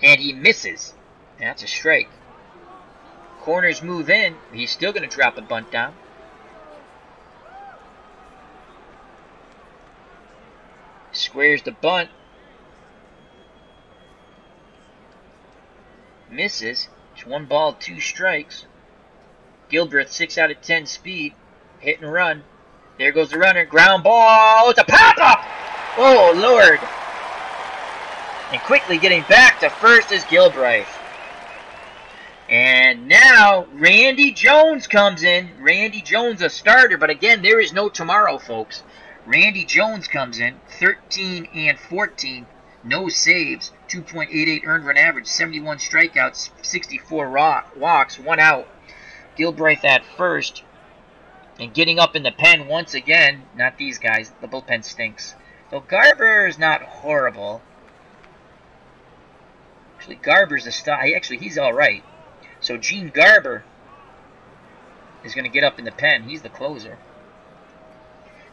And he misses. That's a strike. Corners move in. He's still going to drop a bunt down. Squares the bunt. Misses. It's 1 ball, 2 strikes. Gilbreth 6 out of 10 speed. Hit and run. There goes the runner. Ground ball. It's a pop-up! Oh, Lord. And quickly getting back to first is Gilbreth. And now Randy Jones comes in. Randy Jones, a starter, but again, there is no tomorrow, folks. Randy Jones comes in, 13 and 14, no saves, 2.88 earned run average, 71 strikeouts, 64 walks, 1 out. Gilbreth at first, and getting up in the pen once again. Not these guys, the bullpen stinks. Though Garber is not horrible. Actually, Garber's a star. Actually, he's all right. So Gene Garber is going to get up in the pen. He's the closer.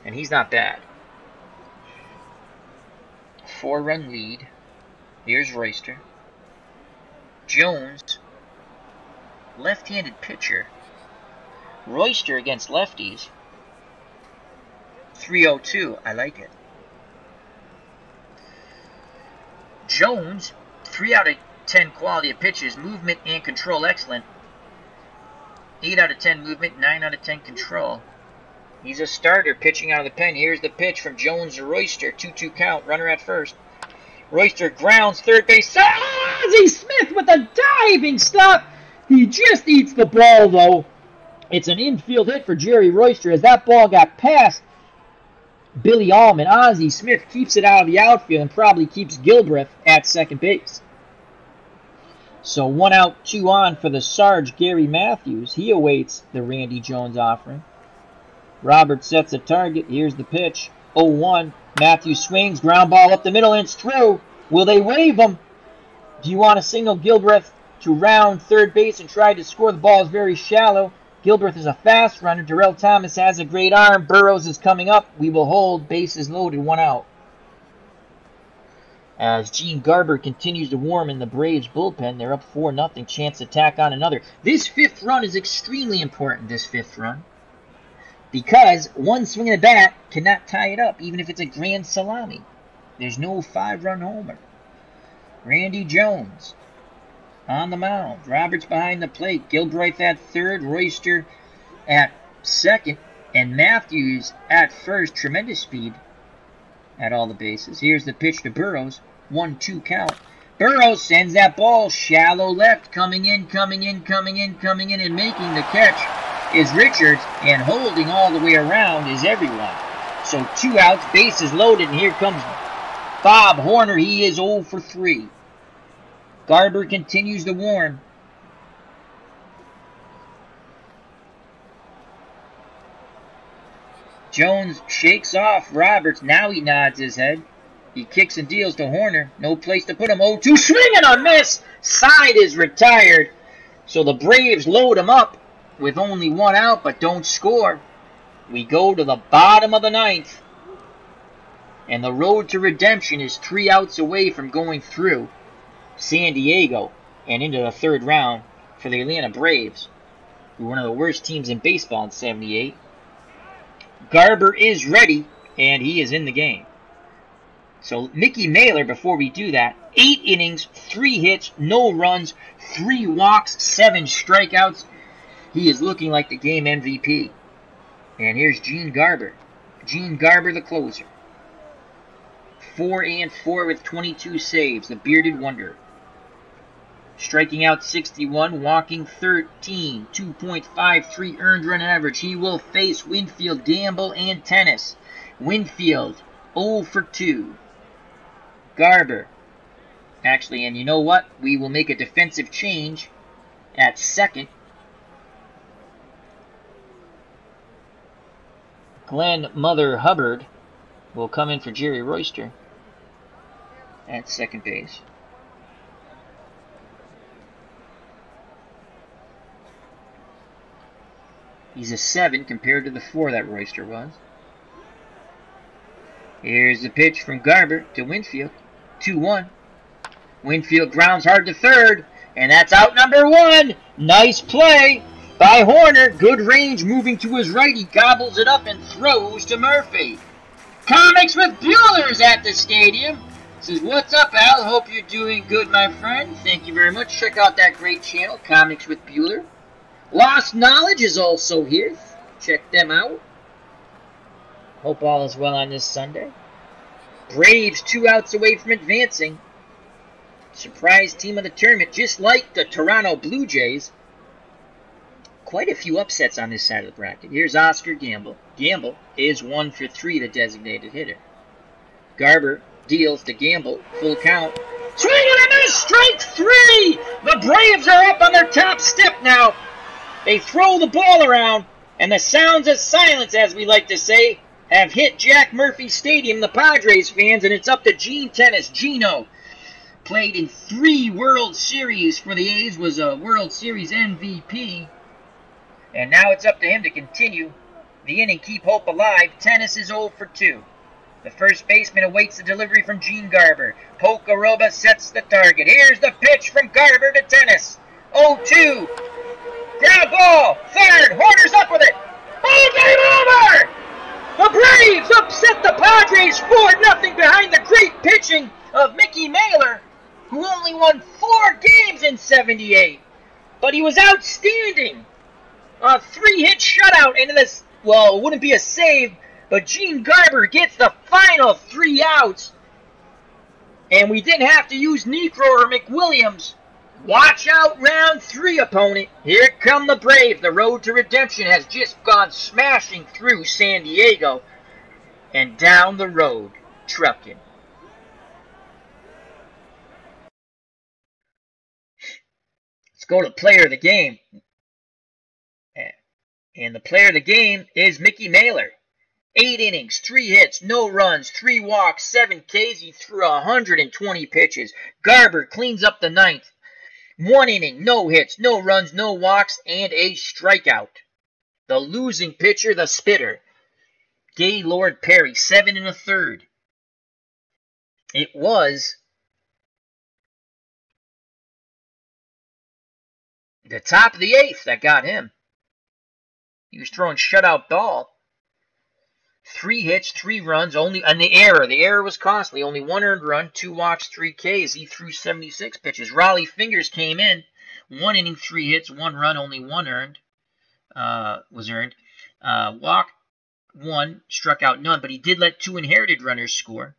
And he's not bad. 4-run lead. Here's Royster. Jones, left-handed pitcher. Royster against lefties. 3-0-2. I like it. Jones, 3 out of 10 quality of pitches. Movement and control excellent. 8 out of 10 movement, 9 out of 10 control. He's a starter pitching out of the pen. Here's the pitch from Jones to Royster. 2-2 count. Runner at first. Royster grounds third base. Ozzie Smith with a diving stop. He just eats the ball, though. It's an infield hit for Jerry Royster as that ball got past Billy Allman. Ozzie Smith keeps it out of the outfield and probably keeps Gilbreth at second base. So 1 out, 2 on for the Sarge, Gary Matthews. He awaits the Randy Jones offering. Robert sets a target. Here's the pitch. 0-1. Matthews swings. Ground ball up the middle, and it's through. Will they wave him? Do you want to signal Gilbreth to round third base and try to score? The ball is very shallow. Gilbreth is a fast runner. Darrell Thomas has a great arm. Burrows is coming up. We will hold. Bases loaded. 1 out. As Gene Garber continues to warm in the Braves bullpen, they're up 4-0. Chance to tack on another. This 5th run is extremely important, this 5th run. Because one swing of the bat cannot tie it up, even if it's a grand salami. There's no 5-run homer. Randy Jones on the mound. Roberts behind the plate. Gilbreth at third. Royster at second. And Matthews at first. Tremendous speed at all the bases. Here's the pitch to Burrows. 1-2 count. Burrows sends that ball shallow left. Coming in, and making the catch is Richards, and holding all the way around is everyone. So 2 outs, bases loaded, and here comes Bob Horner. He is 0 for 3. Garber continues to warm. Jones shakes off Roberts. Now he nods his head. He kicks and deals to Horner. No place to put him. 0-2. Swing and a miss. Side is retired. So the Braves load him up with only one out, but don't score. We go to the bottom of the ninth. And the road to redemption is 3 outs away from going through San Diego and into the third round for the Atlanta Braves, who were one of the worst teams in baseball in '78. Garber is ready, and he is in the game. So Mickey Mailer, before we do that, 8 innings, 3 hits, no runs, 3 walks, 7 strikeouts. He is looking like the game MVP. And here's Gene Garber. Gene Garber, the closer. 4-4 with 22 saves, the bearded wonder. Striking out 61, walking 13, 2.53 earned run average. He will face Winfield, Gamble, and Tennis. Winfield, 0 for 2. Garber. Actually, and you know what? We will make a defensive change at second. Glenn Mother Hubbard will come in for Jerry Royster at second base. He's a 7 compared to the 4 that Royster was. Here's the pitch from Garber to Winfield. 2-1. Winfield grounds hard to third, and that's out number 1. Nice play by Horner. Good range moving to his right. He gobbles it up and throws to Murphy. Comics with Bueller's at the stadium. Says, what's up, Al? Hope you're doing good, my friend. Thank you very much. Check out that great channel, Comics with Bueller. Lost Knowledge is also here. Check them out. Hope all is well on this Sunday. Braves 2 outs away from advancing. Surprise team of the tournament, just like the Toronto Blue Jays. Quite a few upsets on this side of the bracket. Here's Oscar Gamble. Gamble is 1 for 3, the designated hitter. Garber deals to Gamble, full count. Swing and a miss, strike 3! The Braves are up on their top step now. They throw the ball around, and the sounds of silence, as we like to say, have hit Jack Murphy Stadium, the Padres fans, and it's up to Gene Tennis. Gino played in 3 World Series for the A's, was a World Series MVP, and now it's up to him to continue the inning, keep hope alive. Tennis is 0 for 2. The first baseman awaits the delivery from Gene Garber. Pocaroba sets the target. Here's the pitch from Garber to Tennis. 0-2. Ground ball. Third. Horner's up with it. Ball game over. The Braves upset the Padres 4-0 behind the great pitching of Mickey Mailer, who only won 4 games in '78. But he was outstanding. A 3-hit shutout into this, well, it wouldn't be a save, but Gene Garber gets the final 3 outs. And we didn't have to use Necro or McWilliams. Watch out, round 3, opponent. Here come the Braves. The road to redemption has just gone smashing through San Diego and down the road, trucking. Let's go to player of the game. And the player of the game is Mickey Mailer. 8 innings, 3 hits, no runs, 3 walks, 7 Ks. He threw 120 pitches. Garber cleans up the 9th. 1 inning, no hits, no runs, no walks, and a strikeout. The losing pitcher, the spitter, Gaylord Perry, 7 1/3. It was the top of the 8th that got him. He was throwing shutout ball. 3 hits, 3 runs, only, and the error. The error was costly. Only 1 earned run, 2 walks, 3 Ks. He threw 76 pitches. Raleigh Fingers came in. 1 inning, 3 hits, 1 run, only 1 earned. Was earned. Walked 1, struck out none, but he did let 2 inherited runners score.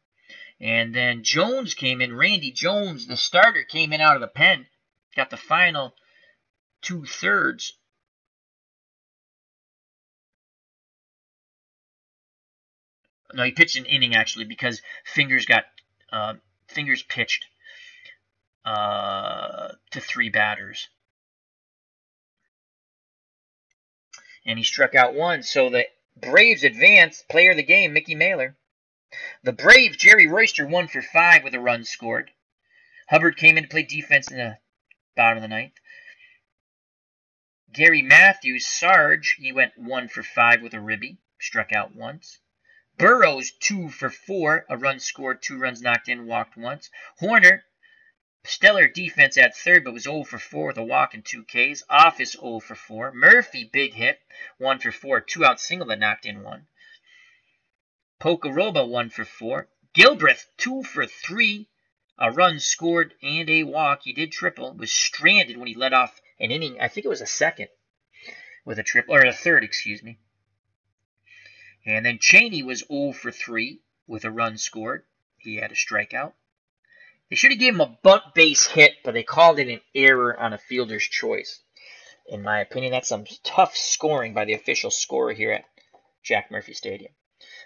And then Jones came in. Randy Jones, the starter, came in out of the pen. Got the final 2/3. No, he pitched an inning, actually, because Fingers pitched to 3 batters. And he struck out 1. So the Braves advance. Player of the game, Mickey Mailer. The Braves, Jerry Royster, 1 for 5 with a run scored. Hubbard came in to play defense in the bottom of the ninth. Gary Matthews, Sarge, he went 1 for 5 with a ribby. Struck out once. Burrows, 2 for 4. A run scored, 2 runs knocked in, walked once. Horner, stellar defense at third, but was 0 for 4 with a walk and 2 Ks. Office, 0 for 4. Murphy, big hit, 1 for 4. 2-out single that knocked in 1. Pocoroba, 1 for 4. Gilbreth, 2 for 3. A run scored and a walk. He did triple. Was stranded when he led off an inning. I think it was a second with a triple, or a third, excuse me. And then Cheney was 0 for 3 with a run scored. He had a strikeout. They should have given him a bunt base hit, but they called it an error on a fielder's choice. In my opinion, that's some tough scoring by the official scorer here at Jack Murphy Stadium.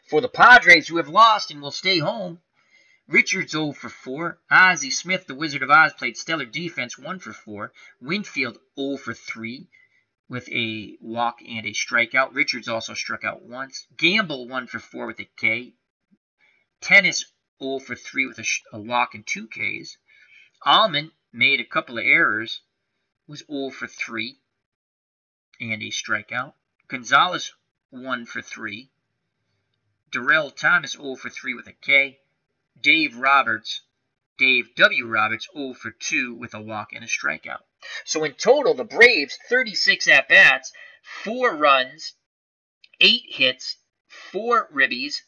For the Padres, who have lost and will stay home, Richards 0 for 4. Ozzie Smith, the Wizard of Oz, played stellar defense, 1 for 4. Winfield 0 for 3 with a walk and a strikeout. Richards also struck out once. Gamble 1 for 4 with a K. Tennis 0 for 3 with a walk and 2 Ks. Allman made a couple of errors, was 0 for 3 and a strikeout. Gonzalez 1 for 3. Darrell Thomas 0 for 3 with a K. Dave W. Roberts 0 for 2 with a walk and a strikeout. So in total, the Braves, 36 at-bats, 4 runs, 8 hits, 4 ribbies,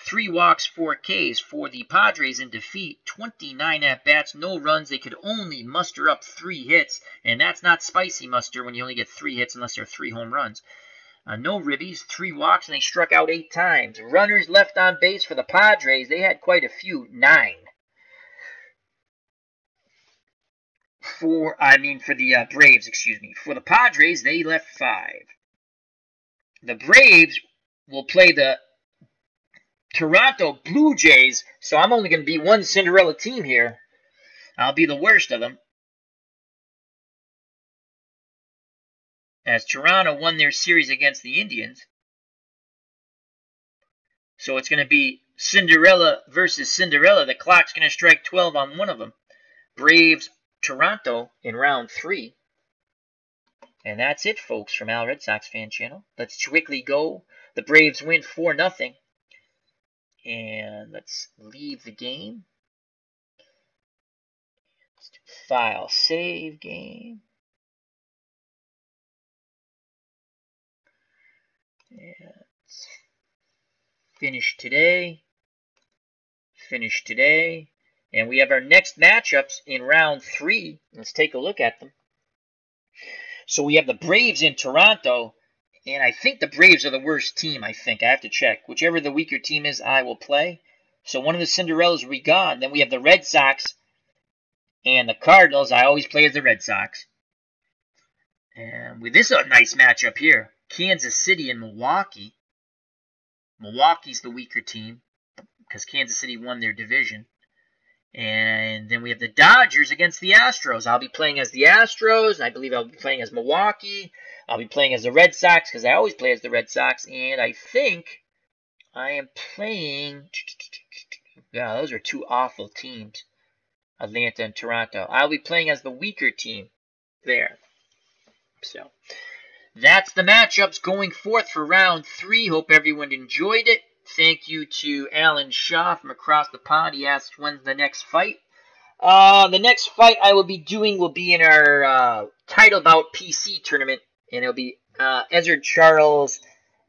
3 walks, 4 Ks. For the Padres in defeat, 29 at-bats, no runs. They could only muster up 3 hits, and that's not spicy muster when you only get 3 hits unless there are 3 home runs. No ribbies, 3 walks, and they struck out 8 times. Runners left on base for the Padres, they had quite a few, 9. For the Braves, excuse me. For the Padres, they left 5. The Braves will play the Toronto Blue Jays, so I'm only going to be one Cinderella team here. I'll be the worst of them. As Toronto won their series against the Indians. So it's going to be Cinderella versus Cinderella. The clock's going to strike 12 on one of them. Braves, Toronto in round 3. And that's it, folks, from Al Red Sox Fan Channel. Let's quickly go. The Braves win 4-0. And let's leave the game. Let's do file, save game. Let's finish today. Finish today. And we have our next matchups in round 3. Let's take a look at them. So we have the Braves in Toronto. And I think the Braves are the worst team, I think. I have to check. Whichever the weaker team is, I will play. So one of the Cinderellas will be gone. Then we have the Red Sox and the Cardinals. I always play as the Red Sox. And this is a nice matchup here. Kansas City and Milwaukee. Milwaukee's the weaker team because Kansas City won their division. And then we have the Dodgers against the Astros. I'll be playing as the Astros, and I believe I'll be playing as Milwaukee. I'll be playing as the Red Sox because I always play as the Red Sox. And I think I am playing... Yeah, those are 2 awful teams, Atlanta and Toronto. I'll be playing as the weaker team there. So that's the matchups going forth for round 3. Hope everyone enjoyed it. Thank you to Alan Shaw from across the pond. He asked when's the next fight. The next fight I will be doing will be in our Title Bout PC tournament. And it'll be Ezra Charles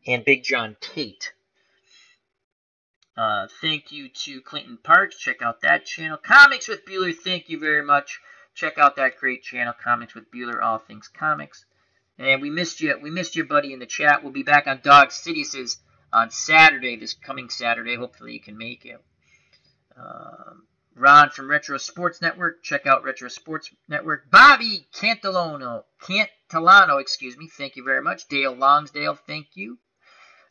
and Big John Tate. Thank you to Clinton Parks. Check out that channel. Comics with Bueller, thank you very much. Check out that great channel, Comics with Bueller, all things comics. And we missed you. We missed your buddy in the chat. We'll be back on Dog Sidious's on Saturday, this coming Saturday. Hopefully you can make it. Ron from Retro Sports Network. Check out Retro Sports Network. Bobby Cantalano, excuse me. Thank you very much. Dale Longsdale, thank you.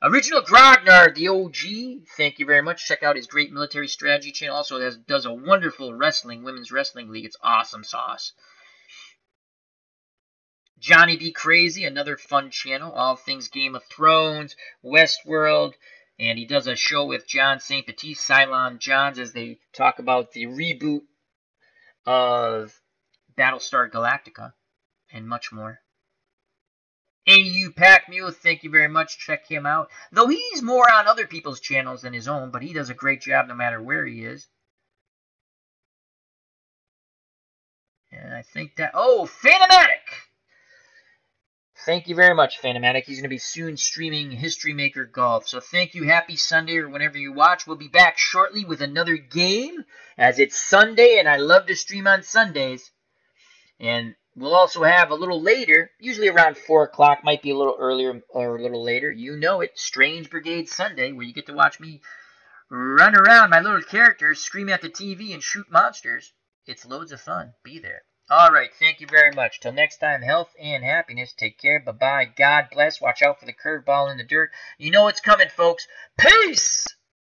Original Grognard, the OG, thank you very much. Check out his great military strategy channel. Also does a wonderful women's wrestling league. It's awesome sauce. Johnny Be Crazy, another fun channel, all things Game of Thrones, Westworld, and he does a show with John St. Baptiste, Cylon Johns, as they talk about the reboot of Battlestar Galactica, and much more. AU Pack Mule, thank you very much. Check him out. Though he's more on other people's channels than his own, but he does a great job no matter where he is. And I think that... Oh, Phantomatic! Thank you very much, Phantomatic. He's going to be soon streaming History Maker Golf. So thank you. Happy Sunday or whenever you watch. We'll be back shortly with another game, as it's Sunday, and I love to stream on Sundays. And we'll also have a little later, usually around 4 o'clock, might be a little earlier or a little later. You know it, Strange Brigade Sunday, where you get to watch me run around my little characters, scream at the TV, and shoot monsters. It's loads of fun. Be there. All right, thank you very much. Till next time, health and happiness. Take care. Bye-bye. God bless. Watch out for the curveball in the dirt. You know what's coming, folks. Peace!